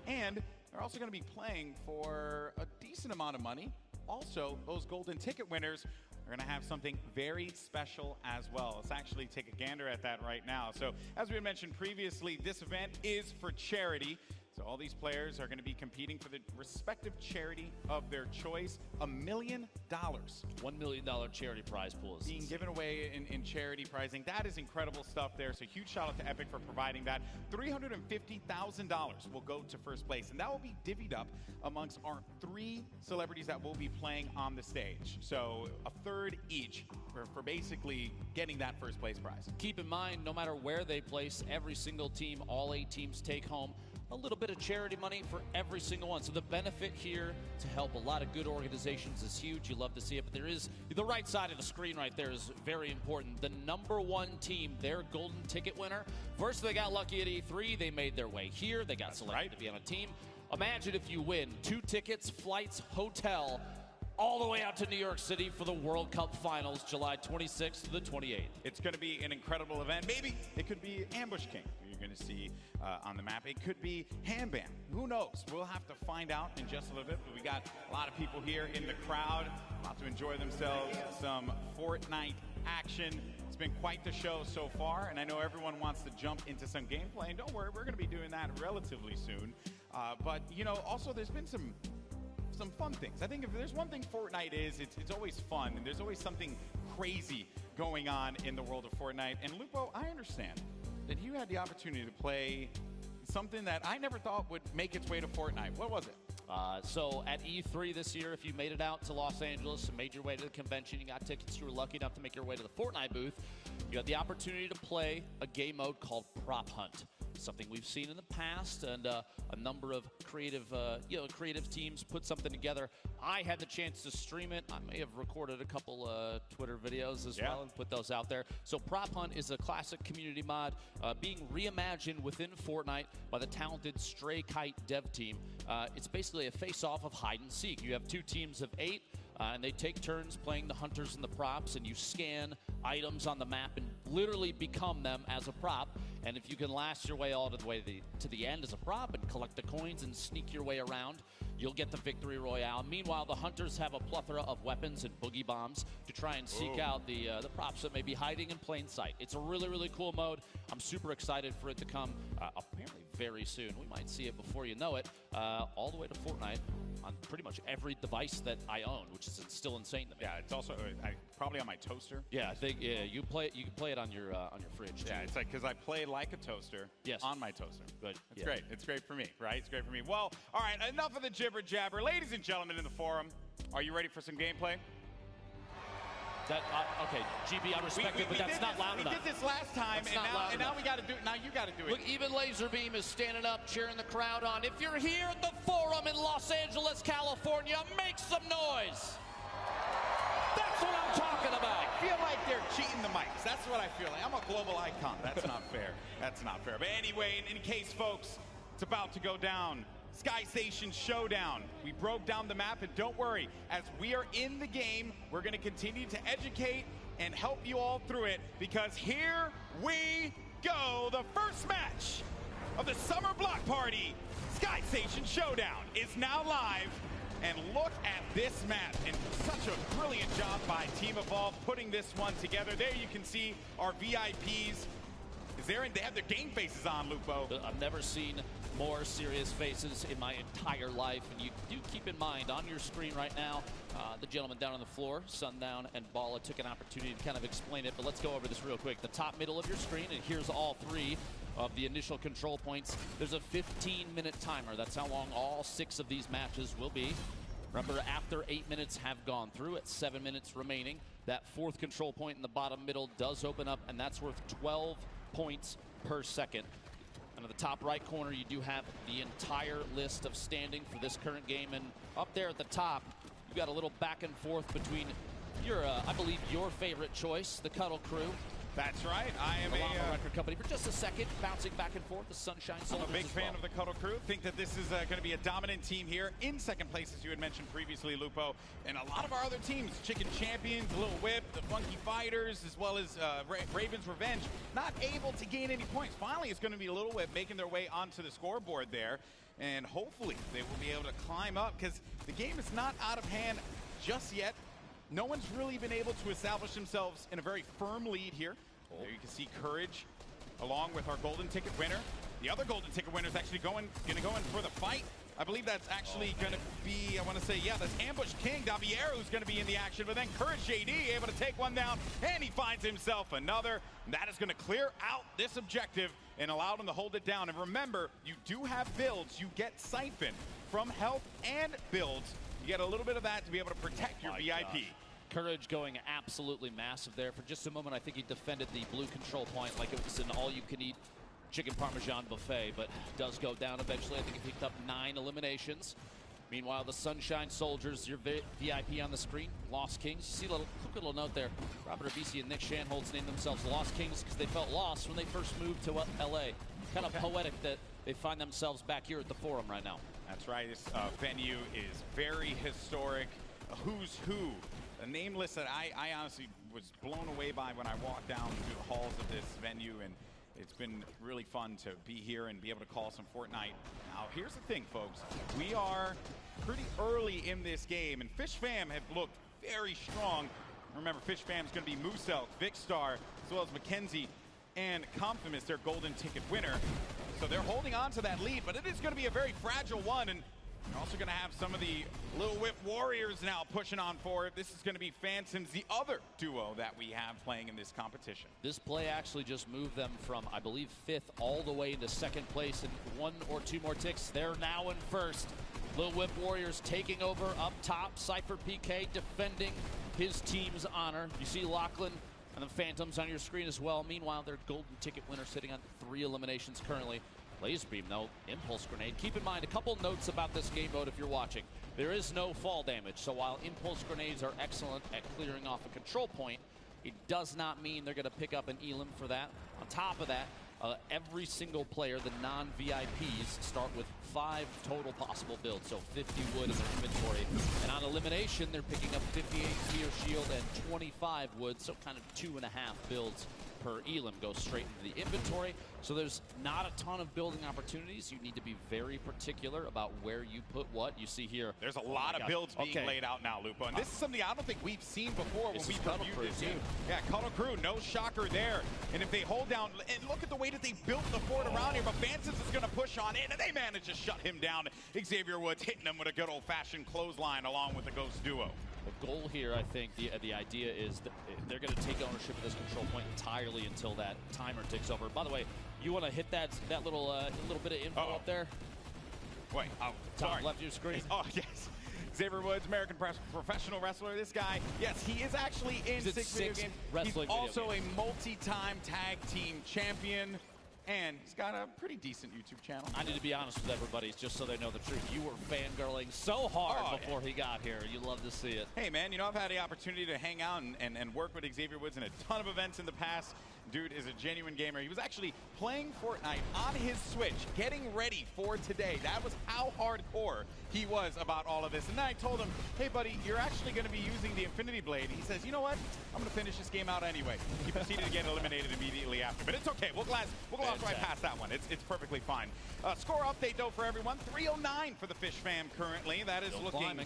And they're also going to be playing for a decent amount of money. Also, those golden ticket winners are going to have something very special as well. Let's actually take a gander at that right now. So, as we had mentioned previously, this event is for charity. So all these players are going to be competing for the respective charity of their choice. $1 million. $1 million charity prize pool is being given away in charity prizing. That is incredible stuff there. So huge shout out to Epic for providing that. $350,000 will go to first place, and that will be divvied up amongst our 3 celebrities that will be playing on the stage. So a third each for basically getting that first place prize. Keep in mind, no matter where they place, every single team, all 8 teams take home a little bit of charity money for every single one. So the benefit here to help a lot of good organizations is huge. You love to see it, but there is the right side of the screen right there is very important. The #1 team, their golden ticket winner. First, they got lucky at E3. They made their way here. They got selected to be on a team. Imagine if you win 2 tickets, flights, hotel, all the way out to New York City for the World Cup Finals, July 26th to the 28th. It's going to be an incredible event. Maybe it could be Ambush King, who you're going to see on the map. It could be Hambam. Who knows? We'll have to find out in just a little bit. But we got a lot of people here in the crowd, about to enjoy themselves, some Fortnite action. It's been quite the show so far, and I know everyone wants to jump into some gameplay. And don't worry, we're going to be doing that relatively soon. But, you know, also there's been some fun things. I think if there's one thing Fortnite is, it's always fun, and there's always something crazy going on in the world of Fortnite. And Lupo, I understand that you had the opportunity to play something that I never thought would make its way to Fortnite. What was it? So at E3 this year, if you made it out to Los Angeles and made your way to the convention, you got tickets, you were lucky enough to make your way to the Fortnite booth, you had the opportunity to play a game mode called Prop Hunt. Something we've seen in the past, and a number of creative teams put something together. I had the chance to stream it. I may have recorded a couple Twitter videos as well and put those out there. So Prop Hunt is a classic community mod being reimagined within Fortnite by the talented Stray Kite dev team. It's basically a face-off of hide and seek. You have 2 teams of 8. And they take turns playing the hunters and the props, and you scan items on the map and literally become them as a prop. And if you can last your way all the way to the end as a prop and collect the coins and sneak your way around, you'll get the victory royale. Meanwhile, the hunters have a plethora of weapons and boogie bombs to try and seek out the props that may be hiding in plain sight. It's a really, really cool mode. I'm super excited for it to come apparently very soon. We might see it before you know it, all the way to Fortnite on pretty much every device that I own, which is still insane to me. Yeah, it's also probably on my toaster. Yeah, I think you can play it on your fridge. Yeah, too. it's like because I play like a toaster on my toaster. Good. It's great. It's great for me, right? It's great for me. Well, all right, enough of the jibber jabber. Ladies and gentlemen in the forum, are you ready for some gameplay? Okay, GB, I respect it, but that's not loud enough. We did this last time, and now we got to do it. Now you got to do it. Look, even Laserbeam is standing up, cheering the crowd on. If you're here at the Forum in Los Angeles, California, make some noise. That's what I'm talking about. I feel like they're cheating the mics. That's what I feel like. I'm a global icon. That's not fair. That's not fair. But anyway, in case, folks, it's about to go down. Sky Station Showdown. We broke down the map, and don't worry, as we are in the game, we're going to continue to educate and help you all through it, because here we go. The first match of the Summer Block Party, Sky Station Showdown, is now live. And look at this map, and such a brilliant job by Team Evolve putting this one together. There you can see our VIPs. They have their game faces on, Lupo. I've never seen more serious faces in my entire life, and you do keep in mind on your screen right now, the gentleman down on the floor, Sundown and Bala, took an opportunity to kind of explain it, but let's go over this real quick. The top middle of your screen, and here's all 3 of the initial control points. There's a 15-minute timer. That's how long all 6 of these matches will be. Remember, after 8 minutes have gone through, at 7 minutes remaining, that 4th control point in the bottom middle does open up, and that's worth 12 points per second. And at the top right corner, you do have the entire list of standing for this current game. And up there at the top, you've got a little back and forth between I believe your favorite choice, the Cuddle Crew. That's right. I am a record company for just a second, bouncing back and forth. The Sunshine Soldiers. I'm a big fan of the Cuddle Crew. Think that this is going to be a dominant team here in second place, as you had mentioned previously, Lupo. And a lot of our other teams, Chicken Champions, Little Whip, the Funky Fighters, as well as Raven's Revenge, not able to gain any points. Finally, it's going to be Little Whip making their way onto the scoreboard there. And hopefully they will be able to climb up, because the game is not out of hand just yet. No one's really been able to establish themselves in a very firm lead here. There you can see Courage along with our golden ticket winner. The other golden ticket winner is actually going to go in for the fight. I believe that's actually going to be, I want to say, yeah, that's Ambush King, Davier, who's going to be in the action. But then Courage JD able to take one down, and he finds himself another. And that is going to clear out this objective and allow them to hold it down. And remember, you do have builds. You get Siphon from health and builds. You get a little bit of that to be able to protect your VIP. Gosh. Courage going absolutely massive there. For just a moment, I think he defended the blue control point like it was an all-you-can-eat chicken parmesan buffet, but does go down eventually. I think he picked up 9 eliminations. Meanwhile, the Sunshine Soldiers, your VIP on the screen, Lost Kings. You see a quick little note there. Robert Abisi and Nick Shanholz named themselves Lost Kings because they felt lost when they first moved to LA. Kind of poetic that they find themselves back here at the Forum right now. That's right. This venue is very historic. Who's who? A name list that I honestly was blown away by when I walked down through the halls of this venue, and it's been really fun to be here and be able to call some Fortnite. Now, here's the thing, folks. We are pretty early in this game, and Fish Fam have looked very strong. Remember, Fish Fam's going to be Mooselk, Vicstar, as well as Mackenzie and Confimus, their golden ticket winner. So they're holding on to that lead, but it is going to be a very fragile one, and you're also going to have some of the Little Whip Warriors now pushing on forward. This is going to be Phantoms, the other duo that we have playing in this competition. This play actually just moved them from, I believe, 5th all the way into 2nd place, and 1 or 2 more ticks. They're now in 1st. Little Whip Warriors taking over up top. Cypher PK defending his team's honor. You see Lachlan and the Phantoms on your screen as well. Meanwhile, their golden ticket winner sitting on 3 eliminations currently. Laser Beam, though, Impulse Grenade. Keep in mind a couple notes about this game mode if you're watching. There is no fall damage, so while Impulse Grenades are excellent at clearing off a control point, it does not mean they're going to pick up an elim for that. On top of that, every single player, the non-VIPs, start with 5 total possible builds, so 50 wood in their inventory. And on elimination, they're picking up 58 Fear Shield and 25 wood, so kind of 2.5 builds per elim go straight into the inventory. So there's not a ton of building opportunities. You need to be very particular about where you put what. You see here, there's a lot of builds being laid out now, Lupo. And this is something I don't think we've seen before when we've reviewed this game. Yeah, Cuddle Crew, no shocker there. And if they hold down, and look at the way that they built the fort around here, but Phantoms is going to push on in, and they manage to shut him down. Xavier Woods hitting him with a good old-fashioned clothesline along with the Ghost duo. The goal here, I think, the idea is that they're going to take ownership of this control point entirely until that timer ticks over. By the way, you want to hit that little bit of info up there? Wait, top left of your screen. Oh, yes. Xavier Woods, American professional wrestler. This guy, yes, he is actually in 6 video games. He's also a multi-time tag team champion. And he's got a pretty decent YouTube channel. I need to be honest with everybody, just so they know the truth. You were fangirling so hard before he got here. You love to see it. Hey, man, you know, I've had the opportunity to hang out and work with Xavier Woods in a ton of events in the past. Dude is a genuine gamer. He was actually playing Fortnite on his Switch, getting ready for today. That was how hardcore he was about all of this. And then I told him, hey, buddy, you're actually going to be using the Infinity Blade. He says, you know what? I'm going to finish this game out anyway. He proceeded to get eliminated immediately after. But it's okay. We'll gloss right past that one. It's perfectly fine. Score update, though, for everyone. 309 for the Fish Fam currently. That is looking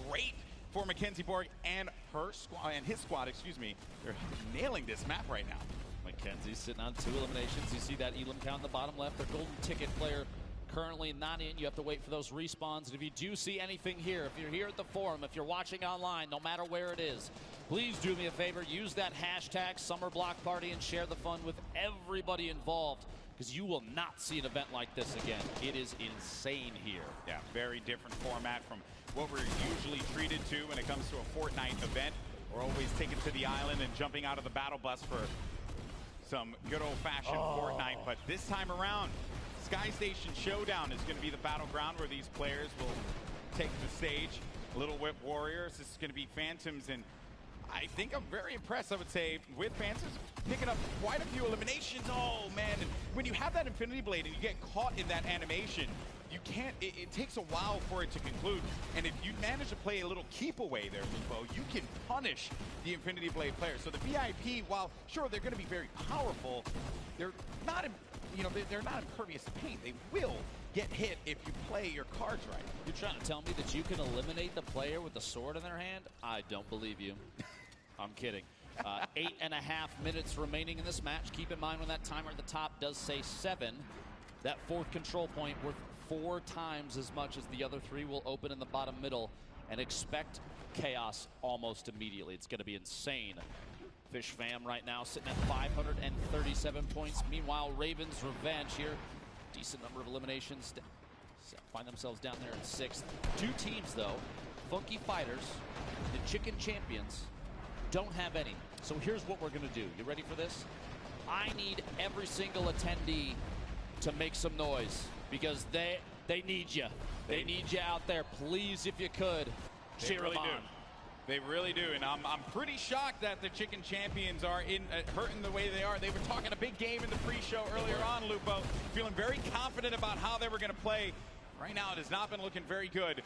great for Mackenzie Borg and her squad, and his squad, excuse me. They're nailing this map right now. Mackenzie's sitting on 2 eliminations. You see that elim count in the bottom left. Their golden ticket player currently not in. You have to wait for those respawns. And if you do see anything here, if you're here at the forum, if you're watching online, no matter where it is, please do me a favor. Use that hashtag Summer Block Party and share the fun with everybody involved, because you will not see an event like this again. It is insane here. Yeah, very different format from what we're usually treated to when it comes to a Fortnite event. We're always taken to the island and jumping out of the battle bus for some good old-fashioned Fortnite, but this time around, Sky Station Showdown is going to be the battleground where these players will take the stage. Little Whip Warriors, this is going to be Phantoms, and I think I'm very impressed, I would say, with Phantoms picking up quite a few eliminations. Oh, man, and when you have that Infinity Blade and you get caught in that animation, you can't, it takes a while for it to conclude. And if you manage to play a little keep away there, Lupo, you can punish the Infinity Blade players. So the VIP, while sure they're going to be very powerful, they're not, they're not impervious to pain. They will get hit if you play your cards right. You're trying to tell me that you can eliminate the player with the sword in their hand? I don't believe you. I'm kidding. 8.5 minutes remaining in this match. Keep in mind when that timer at the top does say 7, that 4th control point worth 4 times as much as the other 3 will open in the bottom middle, and expect chaos almost immediately. It's going to be insane. Fish Fam right now sitting at 537 points. Meanwhile, Ravens Revenge here, decent number of eliminations, find themselves down there in 6th. 2 teams though, Funky Fighters, the Chicken Champions, don't have any. So here's what we're going to do. You ready for this? I need every single attendee to make some noise, because they need you. They need you out there. Please, if you could, cheer them on. They really do, and I'm pretty shocked that the Chicken Champions are hurting the way they are. They were talking a big game in the pre-show earlier on, Lupo, feeling very confident about how they were going to play. Right now, it has not been looking very good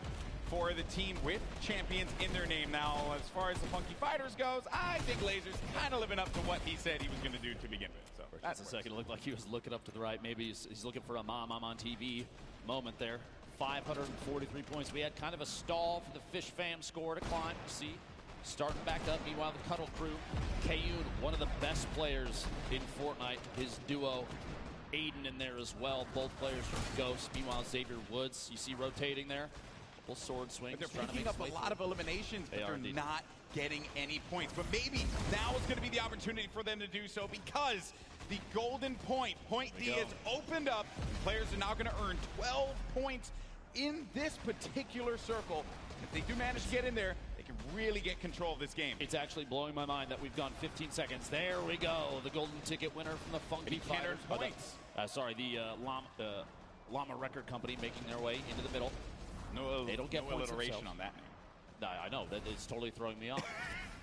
for the team with champions in their name. Now, as far as the Funky Fighters goes, I think Laser's kind of living up to what he said he was going to do to begin with. So That's a second. It looked like he was looking up to the right. Maybe he's looking for a mom, I'm on TV moment there. 543 points. We had kind of a stall for the Fish fam score to climb. See, starting back up. Meanwhile, the Cuddle crew, Kayun, one of the best players in Fortnite. His duo, Aiden, in there as well. Both players from Ghost. Meanwhile, Xavier Woods, you see rotating there. Couple sword swings. But they're picking up a lot of eliminations, but they're indeed not getting any points. But maybe now is going to be the opportunity for them to do so, because the golden point D has opened up. Players are now going to earn 12 points in this particular circle. If they do manage to get in there, they can really get control of this game. It's actually blowing my mind that we've gone 15 seconds. There we go. The golden ticket winner from the Funky Fighters. The Llama Record Company making their way into the middle. They don't get points alliteration on that name. I know. That is totally throwing me off.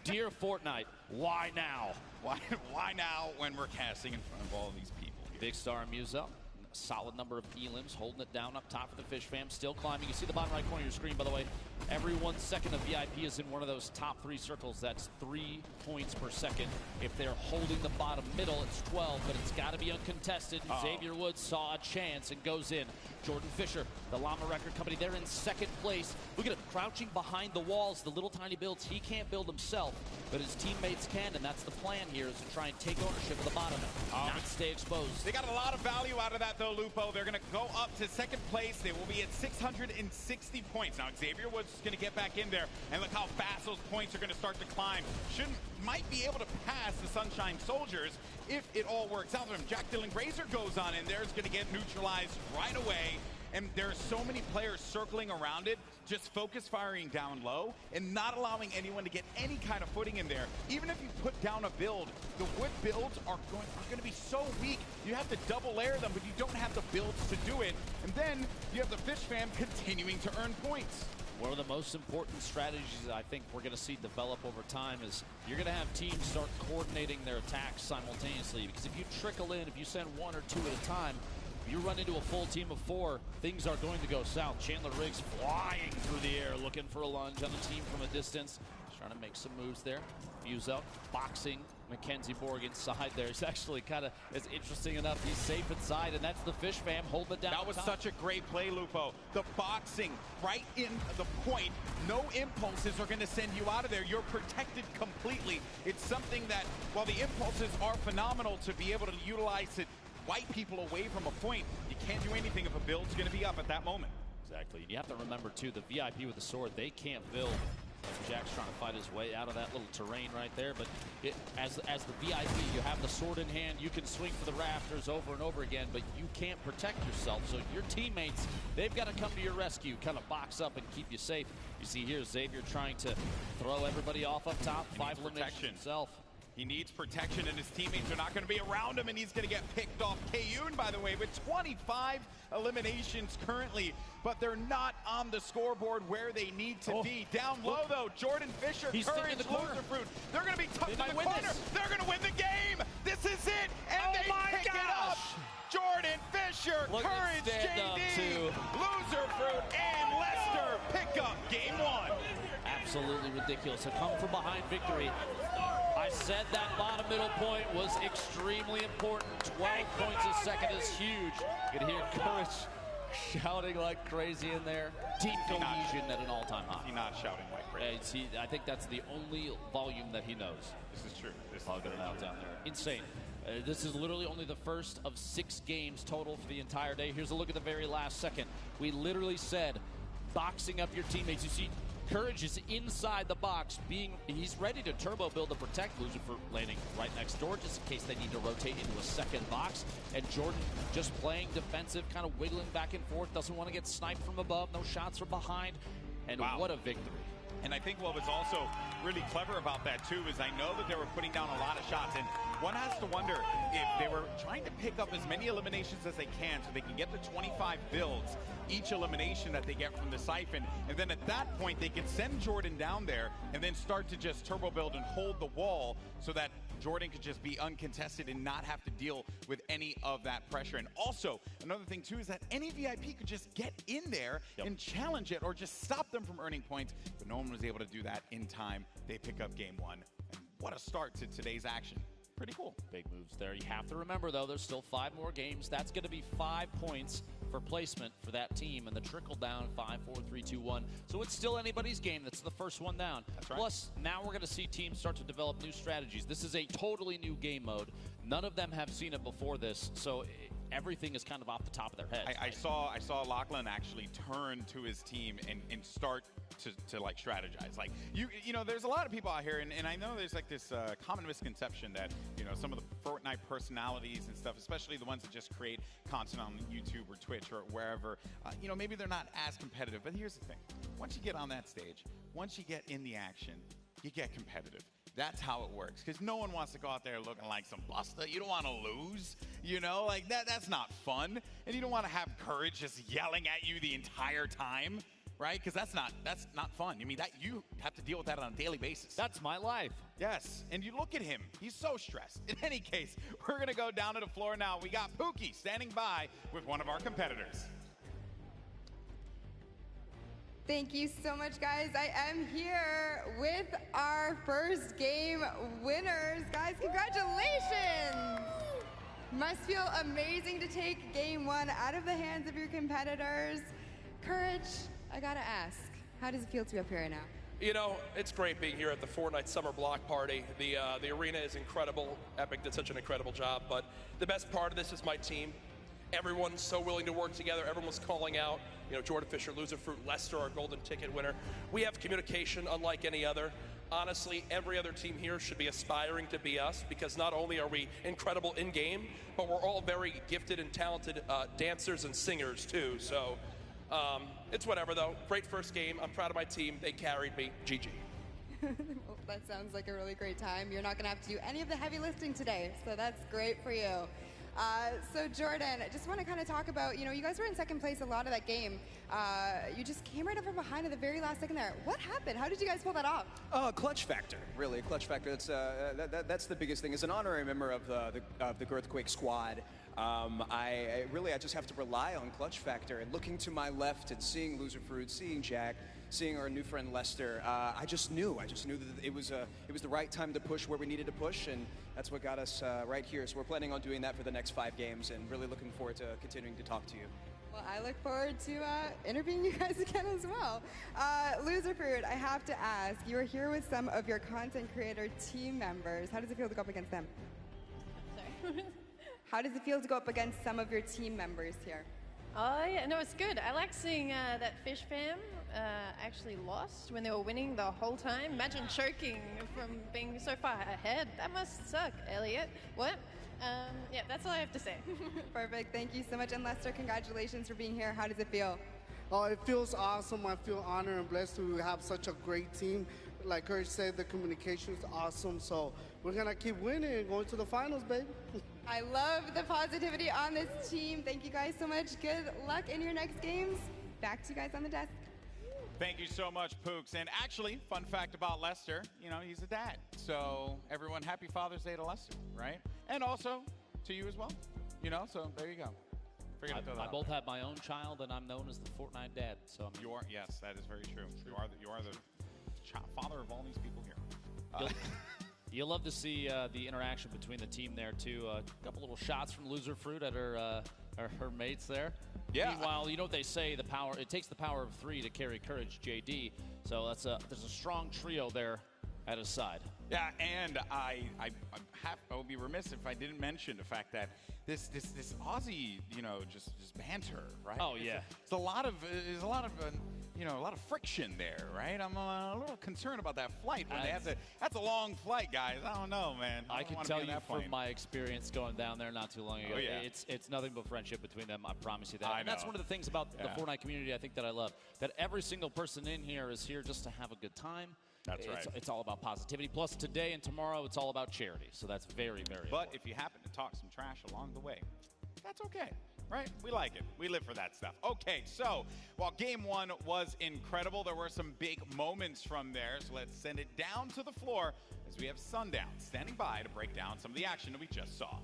Dear Fortnite, why now? Why now when we're casting in front of all these people? Big Star and Muzel. Solid number of elims, holding it down up top for the Fish fam, still climbing. You see the bottom right corner of your screen, by the way. Every 1 second of VIP is in one of those top 3 circles. That's 3 points per second. If they're holding the bottom middle, it's 12, but it's got to be uncontested. Xavier Woods saw a chance and goes in. Jordan Fisher, the Llama Record Company, they're in second place. Look at him crouching behind the walls, the little tiny builds. He can't build himself, but his teammates can, and that's the plan here, is to try and take ownership of the bottom, not stay exposed. They got a lot of value out of that, though, Lupo. They're going to go up to second place. They will be at 660 points. Now, Xavier Woods is going to get back in there, and look how fast those points are going to start to climb. Might be able to pass the Sunshine Soldiers if it all works out for him. Jack Dylan Grazer goes on in there, is going to get neutralized right away. And there are so many players circling around it, just focus firing down low and not allowing anyone to get any kind of footing in there. Even if you put down a build, the wood builds are going to be so weak. You have to double layer them, but you don't have the builds to do it. And then you have the Fish fam continuing to earn points. One of the most important strategies I think we're going to see develop over time is you're going to have teams start coordinating their attacks simultaneously, because if you trickle in, if you send 1 or 2 at a time, if you run into a full team of 4, things are going to go south. Chandler Riggs flying through the air, looking for a lunge on the team from a distance. He's trying to make some moves there. Muzel boxing Mackenzie Borg inside there. He's actually kind of, it's interesting enough, he's safe inside, and that's the Fish fam holding it down. That was such a great play, Lupo. The boxing right in the point. No impulses are going to send you out of there. You're protected completely. It's something that, while the impulses are phenomenal to be able to utilize it, wipe people away from a point, you can't do anything if a build's going to be up at that moment. Exactly. You have to remember, too, the VIP with the sword, they can't build. Jack's trying to fight his way out of that little terrain right there, but as the VIP, you have the sword in hand, you can swing for the rafters over and over again, but you can't protect yourself. So your teammates, they've got to come to your rescue, kind of box up and keep you safe. You see here, Xavier trying to throw everybody off up top, 5 eliminations himself. He needs protection, and his teammates are not going to be around him, and he's going to get picked off. Kayun, by the way, with 25 eliminations currently, but they're not on the scoreboard where they need to be. Down low, though, Jordan Fisher, Courage, Loserfruit. They're going to be tucked in the corner. They're going to win the game. This is it, and they pick it up. Jordan Fisher, Courage, JD, Loserfruit, and Lester pick up game 1. Absolutely ridiculous. A come from behind victory. I said that bottom middle point was extremely important. 12 points a second is huge. You can hear Courage shouting like crazy in there. Deep cohesion at an all-time high. He's not shouting like crazy. I think that's the only volume that he knows. This is true. Plugging it out down there. Insane. This is literally only the first of 6 games total for the entire day. Here's a look at the very last second. We literally said, boxing up your teammates. You see, Courage is inside the box, he's ready to turbo build to protect Loser for landing right next door, just in case they need to rotate into a second box. And Jordan just playing defensive, kind of wiggling back and forth, doesn't want to get sniped from above, no shots from behind. And what a victory. And I think what was also really clever about that, too, is I know that they were putting down a lot of shots. And one has to wonder if they were trying to pick up as many eliminations as they can so they can get the 25 builds each elimination that they get from the siphon. And then at that point, they can send Jordan down there and then start to just turbo build and hold the wall so that Jordan could just be uncontested and not have to deal with any of that pressure. And also, another thing, too, is that any VIP could just get in there and challenge it or just stop them from earning points. But no one was able to do that in time. They pick up game one. And what a start to today's action. Pretty cool. Big moves there. You have to remember, though, there's still 5 more games. That's going to be 5 points for placement for that team. And the trickle down, 5, 4, 3, 2, 1. So it's still anybody's game. That's the first one down. That's right. Plus, now we're going to see teams start to develop new strategies. This is a totally new game mode. None of them have seen it before this. So everything is kind of off the top of their heads. I saw Lachlan actually turn to his team and start to like strategize. Like you know, there's a lot of people out here, and I know there's like this common misconception that, you know, some of the Fortnite personalities and stuff, especially the ones that just create content on YouTube or Twitch or wherever, you know, maybe they're not as competitive. But here's the thing: once you get on that stage, once you get in the action, you get competitive. That's how it works, because no one wants to go out there looking like some buster. You don't want to lose, you know, like that's not fun. And you don't want to have courage just yelling at you the entire time, right? Because that's not fun. I mean, that you have to deal with that on a daily basis. That's my life. Yes, and you look at him. He's so stressed. In any case, we're going to go down to the floor now. We got Pookie standing by with one of our competitors. Thank you so much, guys. I am here with our first game winners. Guys, congratulations! Must feel amazing to take game one out of the hands of your competitors. Courage, I gotta ask, how does it feel to be up here right now? You know, it's great being here at the Fortnite Summer Block Party. The arena is incredible. Epic did such an incredible job, but the best part of this is my team. Everyone's so willing to work together. Everyone's calling out, you know, Jordan Fisher, Loser Fruit, Lester, our golden ticket winner. We have communication unlike any other. Honestly, every other team here should be aspiring to be us, because not only are we incredible in-game, but we're all very gifted and talented dancers and singers, too. So it's whatever, though. Great first game. I'm proud of my team. They carried me. GG. Well, that sounds like a really great time. You're not going to have to do any of the heavy lifting today, so that's great for you. So Jordan, I just want to kind of talk about, you know, you guys were in second place a lot of that game. You just came right up from behind at the very last second there. What happened? How did you guys pull that off? Clutch factor, really. Clutch factor. That's the biggest thing. As an honorary member of the Girthquake squad, I just have to rely on clutch factor. And looking to my left and seeing Loser Fruit, seeing Jack, seeing our new friend Lester, I just knew that it was the right time to push where we needed to push, and that's what got us right here. So we're planning on doing that for the next 5 games, and really looking forward to continuing to talk to you. Well, I look forward to interviewing you guys again as well. Loser Fruit, I have to ask, you are here with some of your content creator team members. How does it feel to go up against them? Sorry. How does it feel to go up against some of your team members here? Oh, yeah, no, it's good. I like seeing that Fish fam actually lost when they were winning the whole time. Imagine choking from being so far ahead. That must suck, Elliot. What? Yeah, that's all I have to say. Perfect. Thank you so much. And Lester, congratulations for being here. How does it feel? Oh, it feels awesome. I feel honored and blessed to have such a great team. Like Courage said, the communication is awesome. So we're going to keep winning and going to the finals, baby. I love the positivity on this team. Thank you guys so much. Good luck in your next games. Back to you guys on the desk. Thank you so much, Pooks. And actually, fun fact about Lester, you know, he's a dad. So everyone, happy Father's Day to Lester, right? And also to you as well, you know, so there you go. I both have my own child, and I'm known as the Fortnite dad. So yes, that is very true. You are the father of all these people here. You'll love to see the interaction between the team there, too. A couple little shots from Loser Fruit at her mates there. Yeah. Meanwhile, you know what they say, it takes the power of 3 to carry Courage, JD. So there's a strong trio there at his side. Yeah, and I would be remiss if I didn't mention the fact that this Aussie, you know, just banter, right? Oh, yeah. It's a lot of you know, a lot of friction there, right? I'm a little concerned about that flight when they have to. That's a long flight, guys. I don't know, man. I can tell you from my experience going down there not too long ago, it's nothing but friendship between them. I promise you that. And that's one of the things about the Fortnite community I think that I love. That every single person in here is here just to have a good time. That's right. It's all about positivity. Plus, today and tomorrow, it's all about charity. So that's very, very important. But if you happen to talk some trash along the way, that's okay, right? We like it. We live for that stuff. Okay, so while game one was incredible, there were some big moments from there. So let's send it down to the floor as we have Sundown standing by to break down some of the action that we just saw.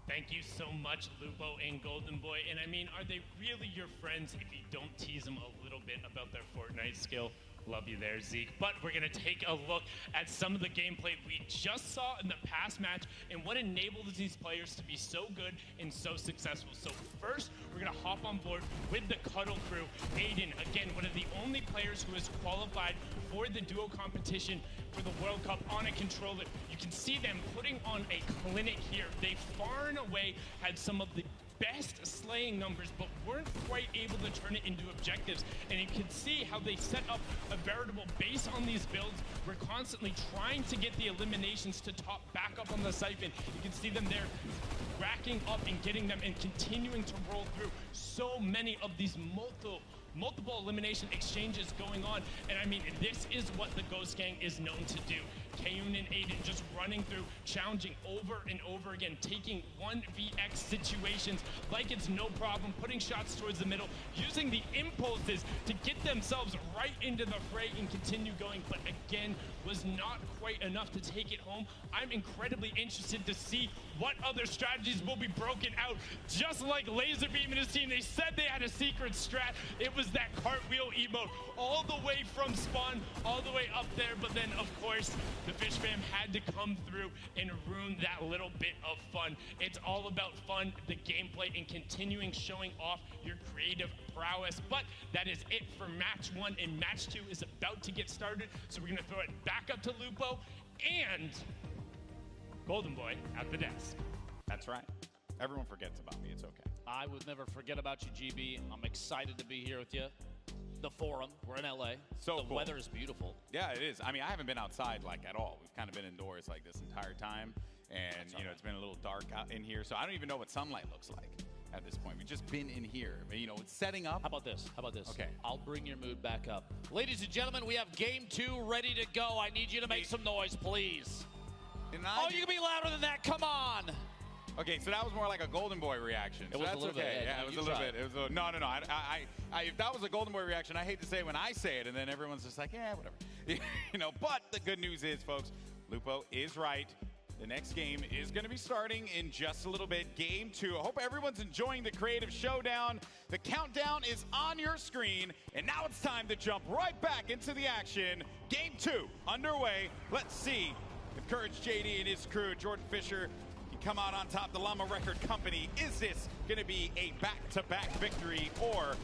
Thank you so much, Lupo and Golden Boy. And I mean, are they really your friends if you don't tease them a little bit about their Fortnite skill? Love you there, Zeke. But we're going to take a look at some of the gameplay we just saw in the past match and what enabled these players to be so good and so successful. So first, we're going to hop on board with the Cuddle crew. Aiden, again, one of the only players who has qualified for the duo competition for the World Cup on a controller. You can see them putting on a clinic here. They far and away had some of the best slaying numbers, but weren't quite able to turn it into objectives. And you can see how they set up a veritable base on these builds. We're constantly trying to get the eliminations to top back up on the siphon. You can see them there racking up and getting them and continuing to roll through so many of these multiple elimination exchanges going on. And I mean, this is what the Ghost Gang is known to do. Kayun and Aiden just running through, challenging over and over again, taking 1vx situations like it's no problem, putting shots towards the middle, using the impulses to get themselves right into the fray and continue going, but again, was not quite enough to take it home. I'm incredibly interested to see what other strategies will be broken out. Just like Laserbeam and his team, they said they had a secret strat. It was that cartwheel emote all the way from spawn, all the way up there, but then of course, the Fish Fam had to come through and ruin that little bit of fun. It's all about fun, the gameplay, and continuing showing off your creative prowess. But that is it for match one, and match two is about to get started. So we're gonna throw it back up to Lupo and Golden Boy at the desk. That's right. Everyone forgets about me. It's okay. I would never forget about you, GB. I'm excited to be here with you. The forum, we're in LA. So the cool. weather is beautiful. Yeah, it is. I mean, I haven't been outside like at all. We've kind of been indoors like this entire time. And, you know, it's been a little dark out in here. So I don't even know what sunlight looks like at this point. We've just been in here. But, you know, it's setting up. How about this? How about this? Okay. I'll bring your mood back up. Ladies and gentlemen, we have game two ready to go. I need you to make some noise, please. Oh, you can be louder than that. Come on. Okay, so that was more like a Golden Boy reaction. It was that's a little okay. bit. Yeah, it was a little bit. It was no. If that was a Golden Boy reaction, I hate to say it when I say it, and then everyone's just like, yeah, whatever. You know. But the good news is, folks, Lupo is right. The next game is going to be starting in just a little bit. Game two. I hope everyone's enjoying the creative showdown. The countdown is on your screen, and now it's time to jump right back into the action. Game two underway. Let's see if Courage JD and his crew, Jordan Fisher, come out on top. The Llama Record Company. Is this going to be a back-to-back victory, or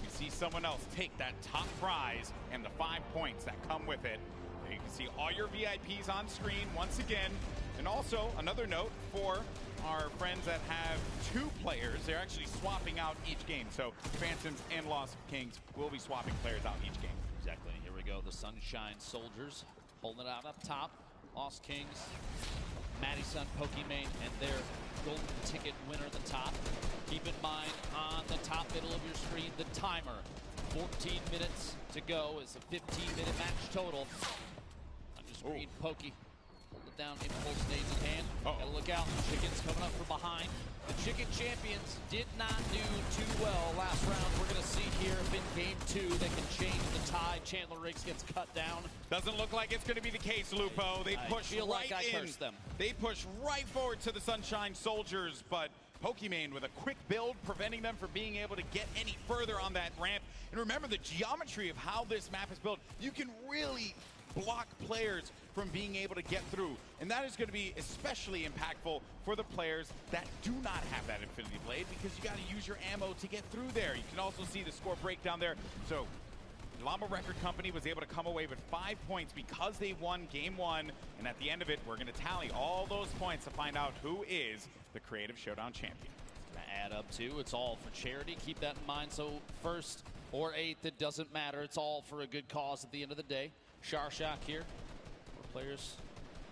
we see someone else take that top prize and the 5 points that come with it? You can see all your VIPs on screen once again. And also, another note for our friends that have two players, they're actually swapping out each game. So Phantoms and Lost Kings will be swapping players out each game. Exactly. Here we go. The Sunshine Soldiers holding it out up top. Lost Kings, Madison, Pokimane, and their golden ticket winner at the top. Keep in mind, on the top middle of your screen, the timer. 14 minutes to go. It's a 15-minute match total. On your screen, Pokey. Hold it down, impulse nades in hand. Gotta look out, Chicken's coming up from behind. The Chicken Champions did not do too well last round. We're gonna see here if in game two they can change the tide. Chandler Riggs gets cut down. Doesn't look like it's gonna be the case, Lupo. They push right in. They push right forward to the Sunshine Soldiers, but Pokimane with a quick build, preventing them from being able to get any further on that ramp. And remember the geometry of how this map is built. You can really block players from being able to get through. And that is going to be especially impactful for the players that do not have that Infinity Blade, because you got to use your ammo to get through there. You can also see the score breakdown there. So Llama Record Company was able to come away with 5 points because they won game one. And at the end of it, we're going to tally all those points to find out who is the Creative Showdown champion. Add up to, it's all for charity. Keep that in mind. So first, or 8th, it doesn't matter. It's all for a good cause at the end of the day. Sharshock here. Four players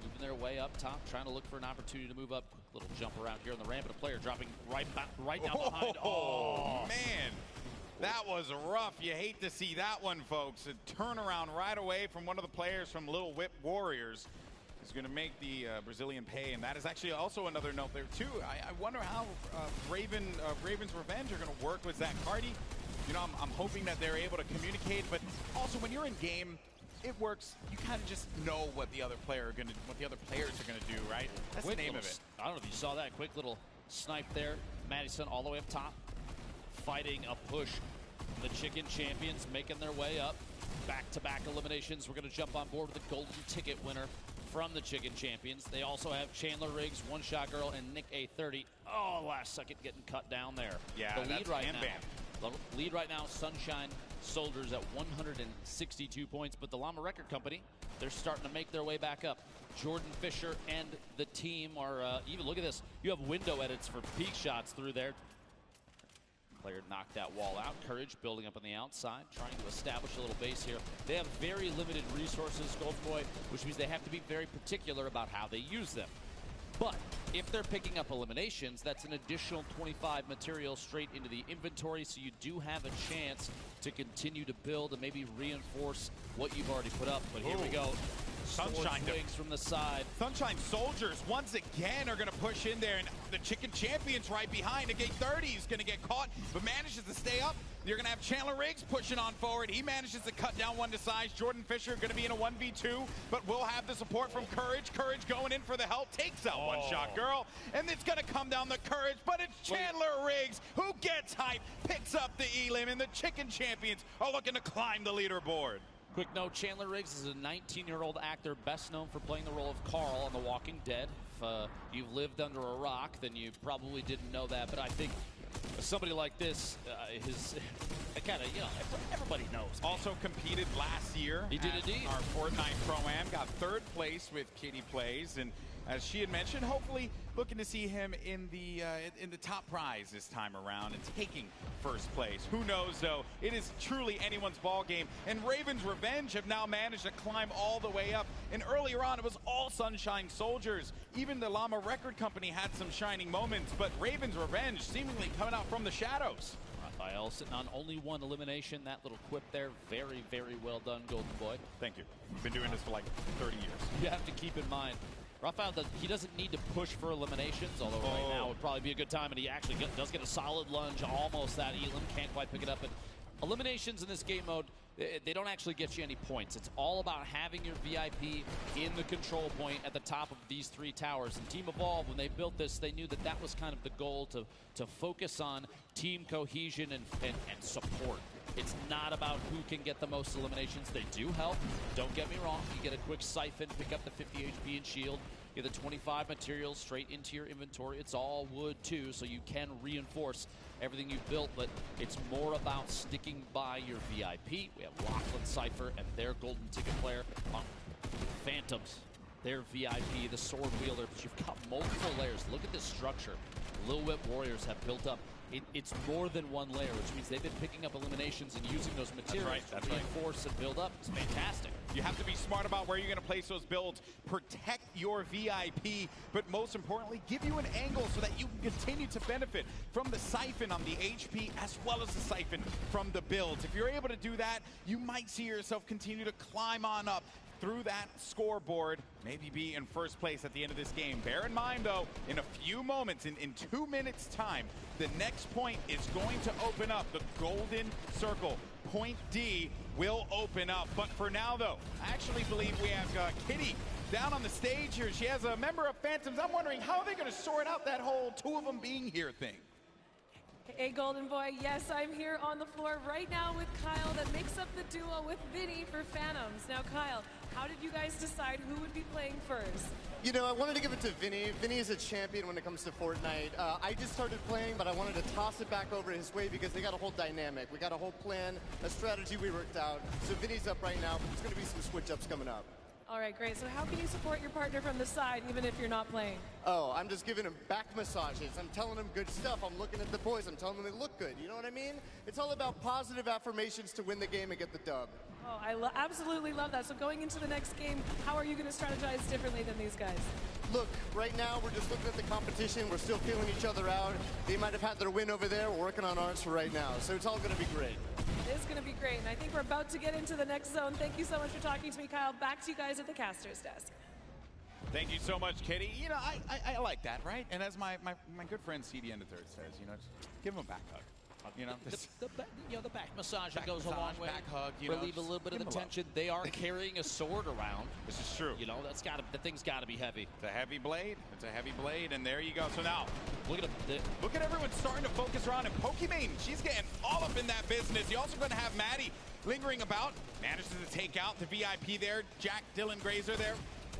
moving their way up top, trying to look for an opportunity to move up. Little jump around here on the ramp, but a player dropping right down behind. Oh, man. That was rough. You hate to see that one, folks. A turnaround right away from one of the players from Little Whip Warriors is going to make the Brazilian pay, and that is actually also another note there, too. I wonder how Raven's Revenge are going to work with Zach Hardy. You know, I'm hoping that they're able to communicate, but also when you're in game, it works. You kind of just know what the other players are going to do, right? That's the name of it. I don't know if you saw that quick little snipe there. Madison all the way up top, fighting a push. The Chicken Champions making their way up. Back-to-back eliminations. We're going to jump on board with the golden ticket winner from the Chicken Champions. They also have Chandler Riggs, One Shot Girl, and Nick A30. Oh, last second getting cut down there. Yeah, the lead right now. Ban. The lead right now, Sunshine Soldiers at 162 points, but the Llama Record Company, they're starting to make their way back up. Jordan Fisher and the team are even, look at this, you have window edits for peak shots through there. Player knocked that wall out. Courage building up on the outside, trying to establish a little base here. They have very limited resources, Golden Boy, which means they have to be very particular about how they use them. But if they're picking up eliminations, that's an additional 25 materials straight into the inventory, so you do have a chance to continue to build and maybe reinforce what you've already put up. But here we go. Sunshine Wings from the side. Sunshine Soldiers once again are going to push in there, and the Chicken Champions right behind. Again, 30 is going to get caught, but manages to stay up. You're going to have Chandler Riggs pushing on forward. He manages to cut down one to size. Jordan Fisher going to be in a 1v2, but will have the support from Courage. Courage going in for the help, takes out One Shot Girl, and it's going to come down the Courage, but it's Chandler Riggs who gets hype, picks up the elim, and the Chicken Champions are looking to climb the leaderboard. Quick note, Chandler Riggs is a 19-year-old actor best known for playing the role of Carl on The Walking Dead. If you've lived under a rock, then you probably didn't know that. But I think somebody like this, everybody knows. Also competed last year. He did indeed. Our Fortnite Pro-Am, got 3rd place with Kitty Plays, and as she had mentioned, hopefully looking to see him in the top prize this time around and taking 1st place. Who knows, though? It is truly anyone's ball game, and Raven's Revenge have now managed to climb all the way up. And earlier on, it was all Sunshine Soldiers. Even the Llama Record Company had some shining moments, but Raven's Revenge seemingly coming out from the shadows. Raphael sitting on only 1 elimination. That little quip there, very, very well done, Golden Boy. Thank you. We've been doing this for like 30 years. You have to keep in mind, Raphael, he doesn't need to push for eliminations, although right now would probably be a good time, and he actually does get a solid lunge, almost that elim, can't quite pick it up. But eliminations in this game mode, they don't actually get you any points. It's all about having your VIP in the control point at the top of these 3 towers. And Team Evolve, when they built this, they knew that that was kind of the goal, to focus on team cohesion and support. It's not about who can get the most eliminations. They do help. Don't get me wrong. You get a quick siphon, pick up the 50 HP and shield. You get the 25 materials straight into your inventory. It's all wood, too, so you can reinforce everything you've built, but it's more about sticking by your VIP. We have Lachlan Cypher and their golden ticket player on Phantoms. Their VIP, the sword wielder, but you've got multiple layers. Look at this structure Little Whip Warriors have built up. It's more than 1 layer, which means they've been picking up eliminations and using those materials to reinforce and build up. It's fantastic. You have to be smart about where you're going to place those builds, protect your VIP, but most importantly, give you an angle so that you can continue to benefit from the siphon on the HP as well as the siphon from the builds. If you're able to do that, you might see yourself continue to climb on up through that scoreboard, maybe be in 1st place at the end of this game. Bear in mind, though, in a few moments, in 2 minutes' time, the next point is going to open up. The golden circle, point D, will open up. But for now, though, I actually believe we have Kitty down on the stage here. She has a member of Phantoms. I'm wondering, how are they going to sort out that whole 2 of them being here thing? Hey, Golden Boy, yes, I'm here on the floor right now with Kyle that makes up the duo with Vinny for Phantoms. Now, Kyle, how did you guys decide who would be playing first? You know, I wanted to give it to Vinny. Vinny is a champion when it comes to Fortnite. I just started playing, but I wanted to toss it back over his way because they got a whole dynamic. We got a whole plan, a strategy we worked out. So Vinny's up right now, but there's going to be some switch-ups coming up. All right, great. So how can you support your partner from the side, even if you're not playing? Oh, I'm just giving him back massages. I'm telling him good stuff. I'm looking at the boys. I'm telling them they look good. You know what I mean? It's all about positive affirmations to win the game and get the dub. Oh, I absolutely love that. So going into the next game, how are you going to strategize differently than these guys? Look, right now we're just looking at the competition. We're still feeling each other out. They might have had their win over there. We're working on ours for right now. So it's all going to be great. It is going to be great. And I think we're about to get into the next zone. Thank you so much for talking to me, Kyle. Back to you guys at the caster's desk. Thank you so much, Kitty. You know, I like that, right? And as my good friend CD End of Third says, you know, just give him a back hug. You know, the back massage that goes a long way. Back hug, relieve a little bit of the tension. They are carrying a sword around. This is true. You know, the thing's got to be heavy. It's a heavy blade. It's a heavy blade, and there you go. So now, look at everyone starting to focus around, and Pokimane, she's getting all up in that business. You're also going to have Maddie lingering about. Manages to take out the VIP there. Jack Dylan Grazer there.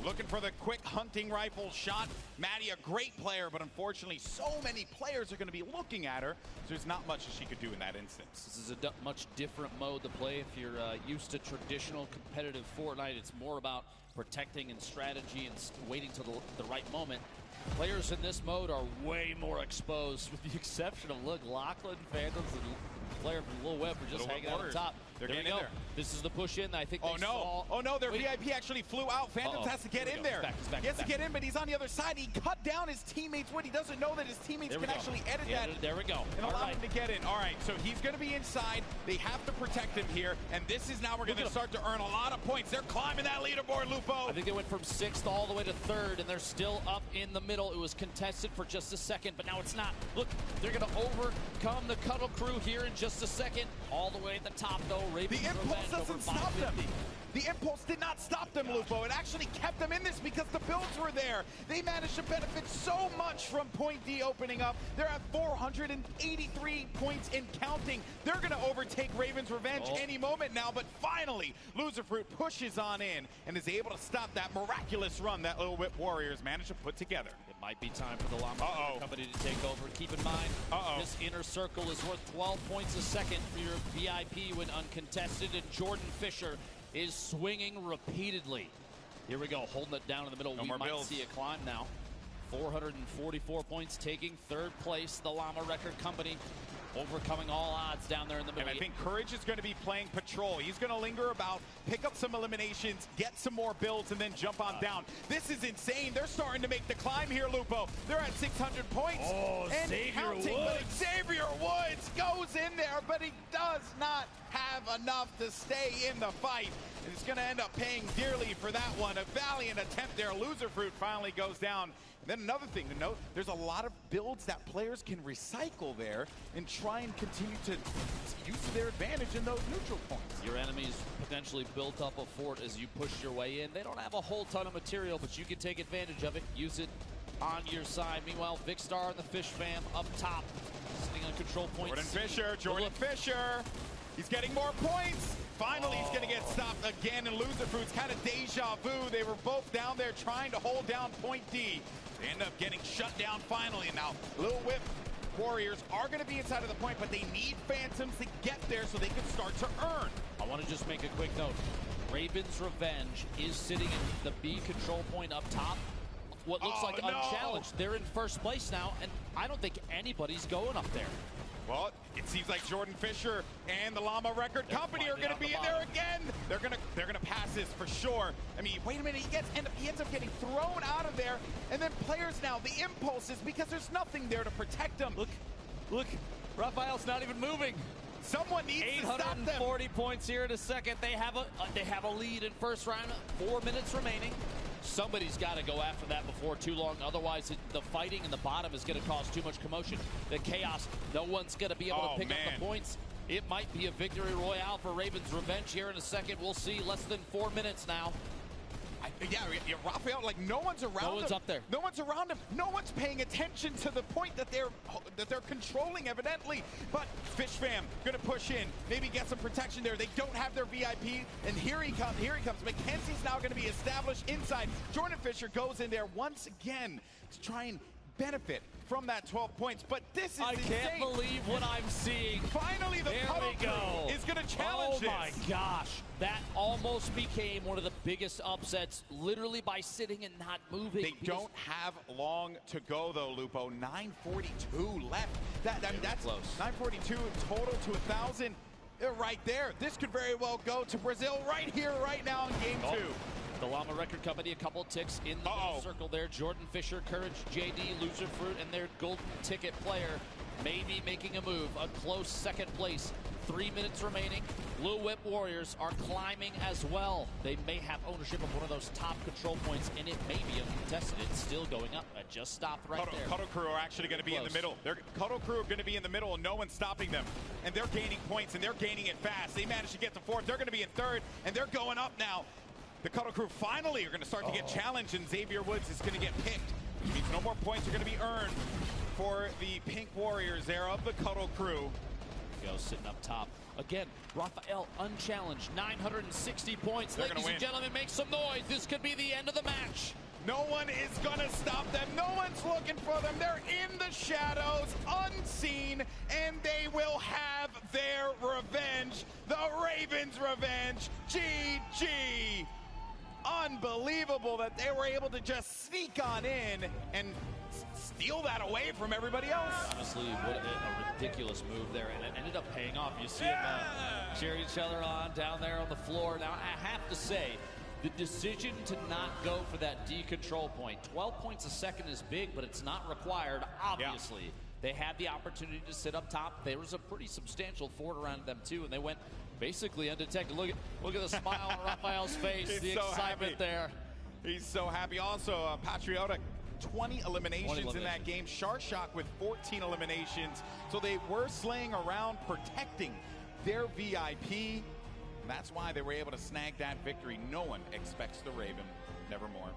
Looking for the quick hunting rifle shot. Maddie, a great player, but unfortunately so many players are going to be looking at her, so there's not much that she could do in that instance. This is a much different mode to play. If you're used to traditional competitive Fortnite, it's more about protecting and strategy and waiting till the right moment. Players in this mode are way more exposed, with the exception of, look, Lachlan, Phantoms, and player from Lil Web are just hanging out on top. They're there getting in there. This is the push in. I think they saw. Oh no, their VIP actually flew out. Phantoms has to get in there. He has to get in, but he's on the other side. He cut down his teammates. What he doesn't know that his teammates can actually edit that. There we go. And allow him to get in. All right, so he's going to be inside. They have to protect him here, and this is now we're going to start to earn a lot of points. They're climbing that leaderboard, Lupo. I think they went from 6th all the way to 3rd, and they're still up in the middle. It was contested for just a second, but now it's not. Look, they're going to overcome the Cuddle crew here in just a second. All the way at the top, though. Ravens the impulse doesn't stop them. The impulse did not stop them, Lupo. It actually kept them in this because the builds were there. They managed to benefit so much from Point D opening up. They're at 483 points in counting. They're going to overtake Raven's Revenge any moment now, but finally, Loserfruit pushes on in and is able to stop that miraculous run that Little Whip Warriors managed to put together. It might be time for the Llama Company to take over. Keep in mind, this inner circle is worth 12 points a second for your VIP when uncontested, and Jordan Fisher is swinging repeatedly. Here we go, holding it down in the middle. We might see a climb now. 444 points, taking 3rd place. The Llama Record Company overcoming all odds down there in the middle. And I think Courage is going to be playing patrol. He's going to linger about, pick up some eliminations, get some more builds, and then jump on down. This is insane. They're starting to make the climb here, Lupo. They're at 600 points. And counting, but Xavier Woods goes in there, but he does not have enough to stay in the fight. And it's going to end up paying dearly for that one. A valiant attempt there. Loserfruit finally goes down. And then another thing to note, there's a lot of builds that players can recycle there and try and continue to use their advantage in those neutral points. Your enemies potentially built up a fort as you push your way in. They don't have a whole ton of material, but you can take advantage of it, use it on your side. Meanwhile, Vicstar and the Fish fam up top, sitting on control point. Jordan Fisher. He's getting more points. Finally, he's going to get stopped again, and Loserfruit's kind of deja vu. They were both down there trying to hold down Point D. They end up getting shut down finally, and now Little Whip Warriors are going to be inside of the point, but they need Phantoms to get there so they can start to earn. I want to just make a quick note. Raven's Revenge is sitting in the B control point up top. What looks like unchallenged. They're in 1st place now, and I don't think anybody's going up there. Well, it seems like Jordan Fisher and the Llama Record Company are going to be in there again. They're gonna pass this for sure. I mean, wait a minute, he ends up getting thrown out of there, and then players now, the impulses, because there's nothing there to protect them. Look, Raphael's not even moving. Someone needs to stop them. 840 points here in a second. They have a lead in 1st round. 4 minutes remaining. Somebody's got to go after that before too long. Otherwise, the fighting in the bottom is going to cause too much commotion. The chaos, no one's going to be able to pick up the points. It might be a victory royale for Raven's Revenge here in a second. We'll see. Less than 4 minutes now. Yeah, Raphael, like no one's around him. No one's up there. No one's around him. No one's paying attention to the point that they're controlling, evidently. But Fish Fam gonna push in, maybe get some protection there. They don't have their VIP, and here he comes. Mackenzie's now gonna be established inside. Jordan Fisher goes in there once again to try and benefit from that 12 points, but this is insane. I can't believe what I'm seeing. Finally, the Cuddle Crew is going to challenge this. Oh my gosh. That almost became one of the biggest upsets, literally by sitting and not moving. They don't have long to go, though, Lupo. 9:42 left. That's close. 9:42 total to 1,000 right there. This could very well go to Brazil right here, right now in game 2. The Llama Record Company, a couple ticks in the middle circle there. Jordan Fisher, Courage, JD, Loser Fruit, and their golden ticket player maybe making a move. A close second place. 3 minutes remaining. Blue Whip Warriors are climbing as well. They may have ownership of one of those top control points, and it may be uncontested. It's still going up. It just stopped right there. Cuddle Crew are actually going to be in the middle. Cuddle Crew are going to be in the middle, and no one's stopping them. And they're gaining points, and they're gaining it fast. They managed to get to 4th. They're going to be in 3rd, and they're going up now. The Cuddle Crew finally are going to start to get challenged, and Xavier Woods is going to get picked. Which means no more points are going to be earned for the Pink Warriors there of the Cuddle Crew. Sitting up top. Again, Raphael unchallenged, 960 points. Ladies and gentlemen, make some noise. This could be the end of the match. No one is going to stop them. No one's looking for them. They're in the shadows, unseen, and they will have their revenge. The Ravens' revenge. GG. Unbelievable that they were able to just sneak on in and steal that away from everybody else. Honestly, what a ridiculous move there, and it ended up paying off. You see them cheering each other on down there on the floor. Now, I have to say, the decision to not go for that D control point, 12 points a second is big, but it's not required, obviously. Yeah. They had the opportunity to sit up top. There was a pretty substantial fort around them, too, and they went basically undetected. Look at the smile on Raphael's face, He's the so excitement happy. there. He's so happy. Also, Patriotic, 20 eliminations in that game. Shark Shock with 14 eliminations. So they were slaying around, protecting their VIP. And that's why they were able to snag that victory. No one expects the Raven. Nevermore.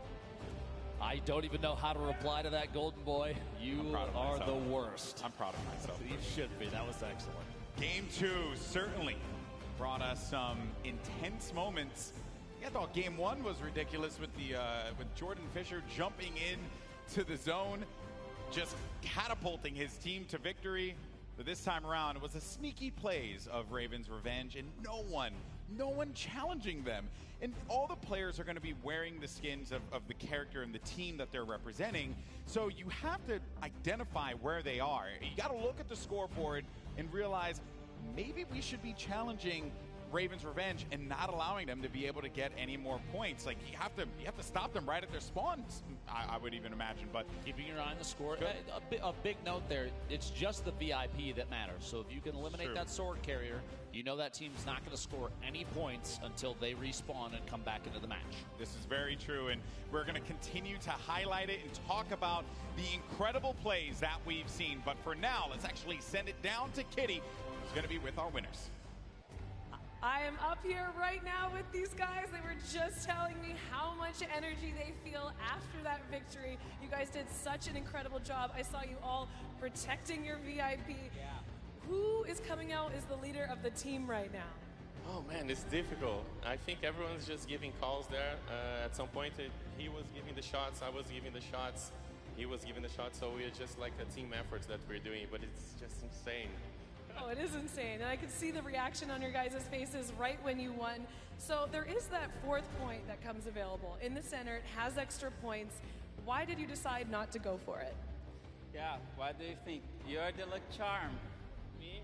I don't even know how to reply to that, Golden Boy. You are the worst. I'm proud of myself. You should be. That was excellent. Game 2 certainly brought us some intense moments. I thought game 1 was ridiculous with Jordan Fisher jumping in to the zone, just catapulting his team to victory. But this time around, it was a sneaky plays of Ravens' revenge, and no one challenging them. And all the players are going to be wearing the skins of the character and the team that they're representing. So you have to identify where they are. You got to look at the scoreboard and realize maybe we should be challenging Ravens' revenge and not allowing them to be able to get any more points. Like you have to stop them right at their spawns. I would even imagine, but keeping your eye on the score. A big note there. It's just the VIP that matters. So if you can eliminate that sword carrier, you know that team's not going to score any points until they respawn and come back into the match. This is very true, and we're going to continue to highlight it and talk about the incredible plays that we've seen. But for now, let's actually send it down to Kitty, who's going to be with our winners. I am up here right now with these guys. They were just telling me how much energy they feel after that victory. You guys did such an incredible job. I saw you all protecting your VIP. Yeah. Who is coming out as the leader of the team right now? Oh man, it's difficult. I think everyone's just giving calls there. At some point, he was giving the shots, I was giving the shots, he was giving the shots, so we're just like a team effort that we're doing, but it's just insane. Oh, it is insane. And I could see the reaction on your guys' faces right when you won. So there is that 4th point that comes available. In the center, it has extra points. Why did you decide not to go for it? Yeah, what do you think? You're the luck charm. Me?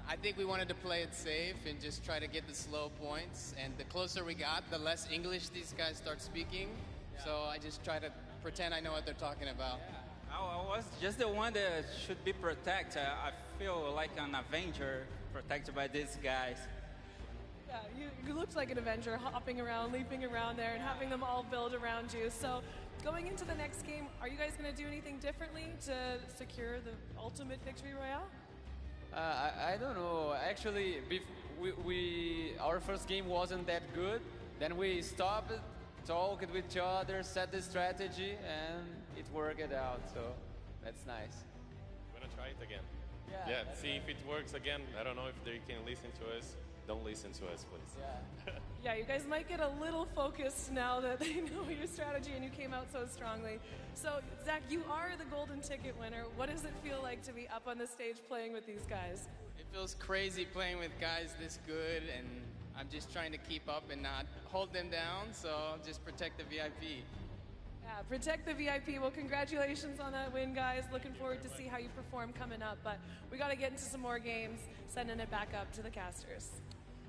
I think we wanted to play it safe and just try to get the slow points. And the closer we got, the less English these guys start speaking. Yeah. So I just try to pretend I know what they're talking about. Yeah. I was just the one that should be protected. I feel like an Avenger protected by these guys. Yeah, you looked like an Avenger, hopping around, leaping around there, and having them all build around you. So going into the next game, are you guys going to do anything differently to secure the ultimate victory royale? I don't know. Actually, our first game wasn't that good. Then we stopped, talked with each other, set the strategy, and it worked out. So that's nice. I'm gonna try it again. Yeah, see if it works again. I don't know if they can listen to us. Don't listen to us, please. Yeah. Yeah, you guys might get a little focused now that they know your strategy and you came out so strongly. So, Zach, you are the golden ticket winner. What does it feel like to be up on the stage playing with these guys? It feels crazy playing with guys this good, and I'm just trying to keep up and not hold them down, so just protect the VIP. Yeah, protect the VIP. Well, congratulations on that win, guys. Looking forward to see how you perform coming up, but we got to get into some more games, sending it back up to the casters.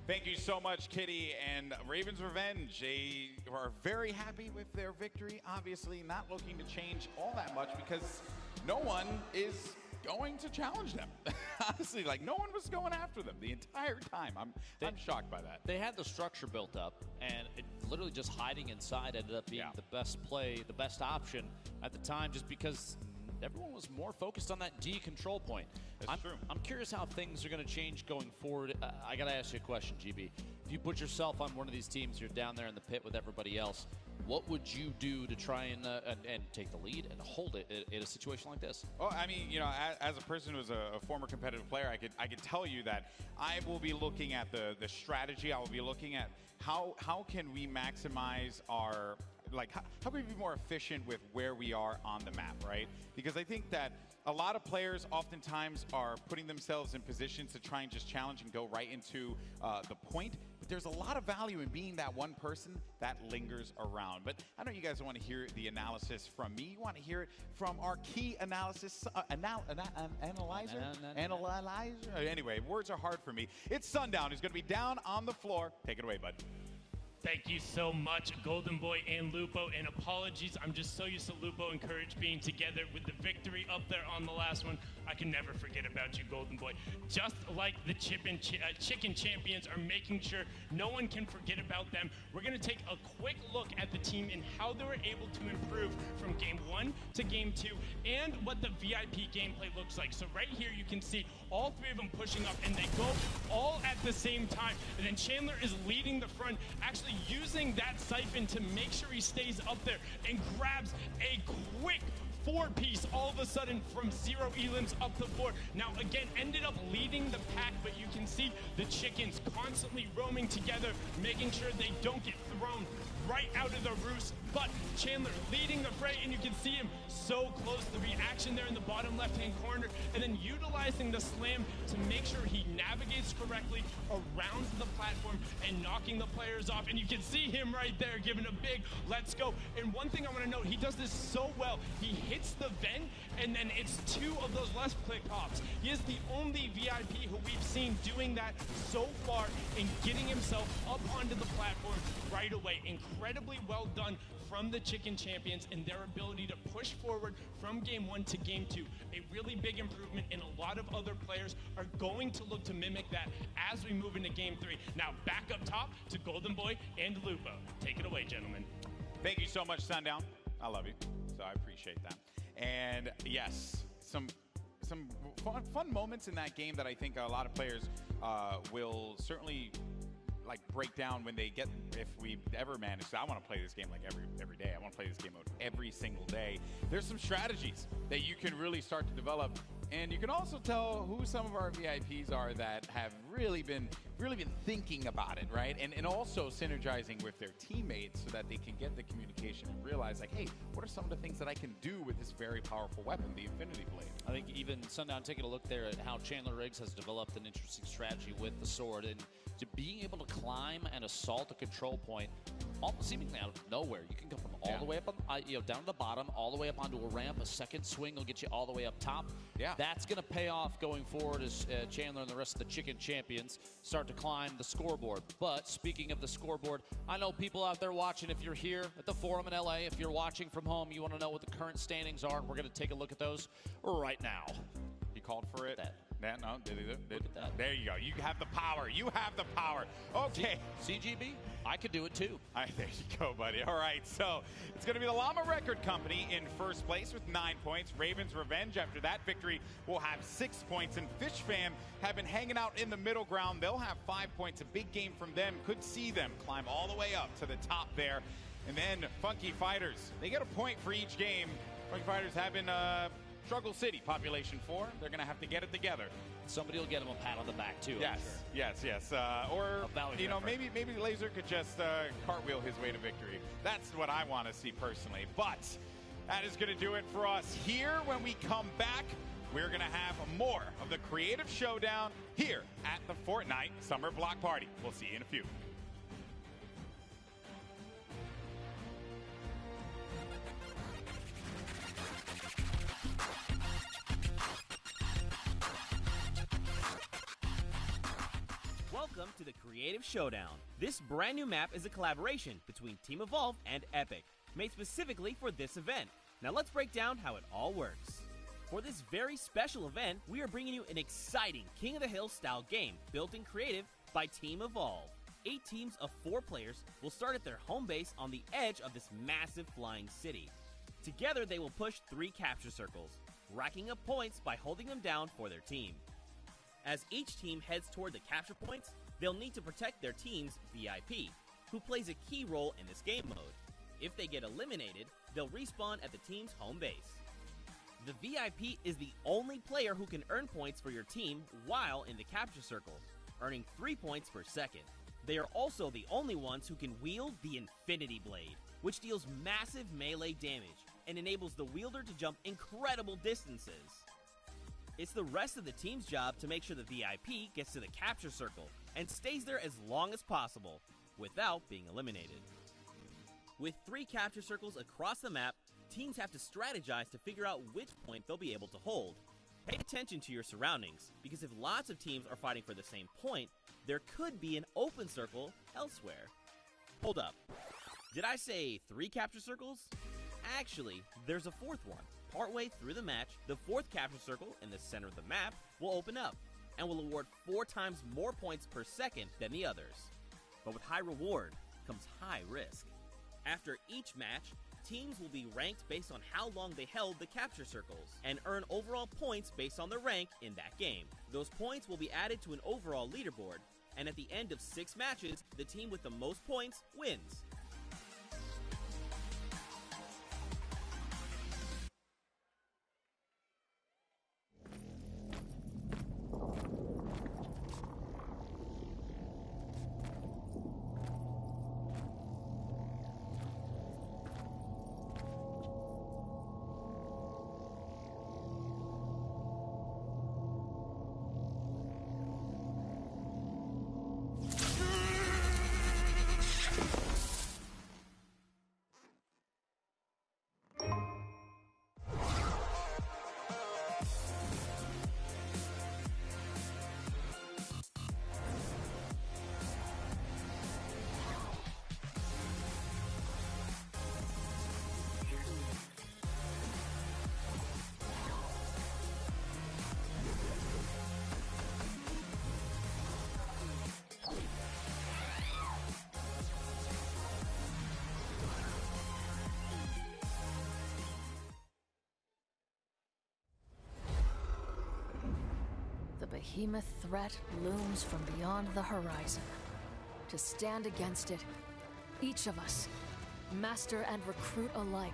Thank you so much, Kitty. And Ravens Revenge, they are very happy with their victory. Obviously not looking to change all that much because no one is going to challenge them. Honestly, like no one was going after them the entire time. I'm shocked by that. They had the structure built up, and it literally just hiding inside ended up being the best play, the best option at the time, just because everyone was more focused on that D control point. That's true. I'm curious how things are going to change going forward. I got to ask you a question, GB. If you put yourself on one of these teams, you're down there in the pit with everybody else, what would you do to try and take the lead and hold it in a situation like this? Well, I mean, you know, as a person who's a former competitive player, I could tell you that I will be looking at the strategy. I will be looking at how can we maximize our, like, how can we be more efficient with where we are on the map, right? Because I think that a lot of players oftentimes are putting themselves in positions to try and just challenge and go right into the point. But there's a lot of value in being that one person that lingers around. But I know you guys want to hear the analysis from me. You want to hear it from our key analysis analyzer. Anyway, words are hard for me. It's Sundown, who's going to be down on the floor. Take it away, bud. Thank you so much, Golden Boy and Lupo, and apologies, I'm just so used to Lupo and Courage being together with the victory up there on the last one. I can never forget about you, Golden Boy. Just like the Chicken Champions are making sure no one can forget about them, we're going to take a quick look at the team and how they were able to improve from Game 1 to Game 2 and what the VIP gameplay looks like. So right here you can see all three of them pushing up, and they go all at the same time. And then Chandler is leading the front, actually using that siphon to make sure he stays up there and grabs a quick four-piece all of a sudden from 0 elims up the floor. Now again, ended up leading the pack, but you can see the chickens constantly roaming together, making sure they don't get thrown right out of the roost. But Chandler leading the fray, and you can see him so close. The reaction there in the bottom left-hand corner, and then utilizing the slam to make sure he navigates correctly around the platform and knocking the players off. And you can see him right there giving a big let's go. And one thing I want to note, he does this so well. He hits the vent, and then it's 2 of those left click hops. He is the only VIP who we've seen doing that so far and getting himself up onto the platform right away. Incredibly well done from the Chicken Champions and their ability to push forward from Game 1 to Game 2. A really big improvement, and a lot of other players are going to look to mimic that as we move into Game 3. Now back up top to Golden Boy and Lupo. Take it away, gentlemen. Thank you so much, Sundown. I love you, so I appreciate that. And yes, some fun moments in that game that I think a lot of players will certainly like break down when they get, if we ever manage. I want to play this game like every day. I want to play this game mode every single day. There's some strategies that you can really start to develop, and you can also tell who some of our VIPs are that have really been thinking about it, right? And also synergizing with their teammates so that they can get the communication and realize, like, hey, what are some of the things that I can do with this very powerful weapon, the Infinity Blade? I think even Sundown taking a look there at how Chandler Riggs has developed an interesting strategy with the sword, and to being able to climb and assault a control point almost seemingly out of nowhere. You can go from all the way up on, down to the bottom, all the way up onto a ramp. A second swing will get you all the way up top. Yeah, that's going to pay off going forward as Chandler and the rest of the Chicken Champions start to climb the scoreboard. But speaking of the scoreboard, I know people out there watching, if you're here at the forum in LA, if you're watching from home, you want to know what the current standings are. We're going to take a look at those right now. He called for it. No, did he? Look at that. There you go. You have the power. You have the power. Okay. CGB, I could do it too. There you go, buddy. All right, so it's going to be the Llama Record Company in first place with 9 points. Ravens Revenge, after that victory, will have 6 points. And Fish Fam have been hanging out in the middle ground. They'll have 5 points. A big game from them. Could see them climb all the way up to the top there. And then Funky Fighters, they get a point for each game. Funky Fighters have been Struggle City, population 4. They're going to have to get it together. Somebody will get them a pat on the back, too. Yes, yes. Or, you know, maybe Laser could just cartwheel his way to victory. That's what I want to see personally. But that is going to do it for us here. When we come back, we're going to have more of the Creative Showdown here at the Fortnite Summer Block Party. We'll see you in a few. Welcome to the Creative Showdown. This brand new map is a collaboration between Team Evolve and Epic, made specifically for this event. Now let's break down how it all works. For this very special event, we are bringing you an exciting King of the Hill style game built in creative by Team Evolve. 8 teams of 4 players will start at their home base on the edge of this massive flying city. Together they will push 3 capture circles, racking up points by holding them down for their team. As each team heads toward the capture points, they'll need to protect their team's VIP, who plays a key role in this game mode. If they get eliminated, they'll respawn at the team's home base. The VIP is the only player who can earn points for your team while in the capture circle, earning 3 points per second. They are also the only ones who can wield the Infinity Blade, which deals massive melee damage and enables the wielder to jump incredible distances. It's the rest of the team's job to make sure the VIP gets to the capture circle and stays there as long as possible without being eliminated. With 3 capture circles across the map, teams have to strategize to figure out which point they'll be able to hold. Pay attention to your surroundings, because if lots of teams are fighting for the same point, there could be an open circle elsewhere. Hold up. Did I say 3 capture circles? Actually, there's a 4th one. Partway through the match, the 4th capture circle in the center of the map will open up and will award 4 times more points per second than the others. But with high reward comes high risk. After each match, teams will be ranked based on how long they held the capture circles and earn overall points based on their rank in that game. Those points will be added to an overall leaderboard, and at the end of 6 matches, the team with the most points wins. The behemoth threat looms from beyond the horizon. To stand against it, each of us, master and recruit alike,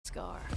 Scar.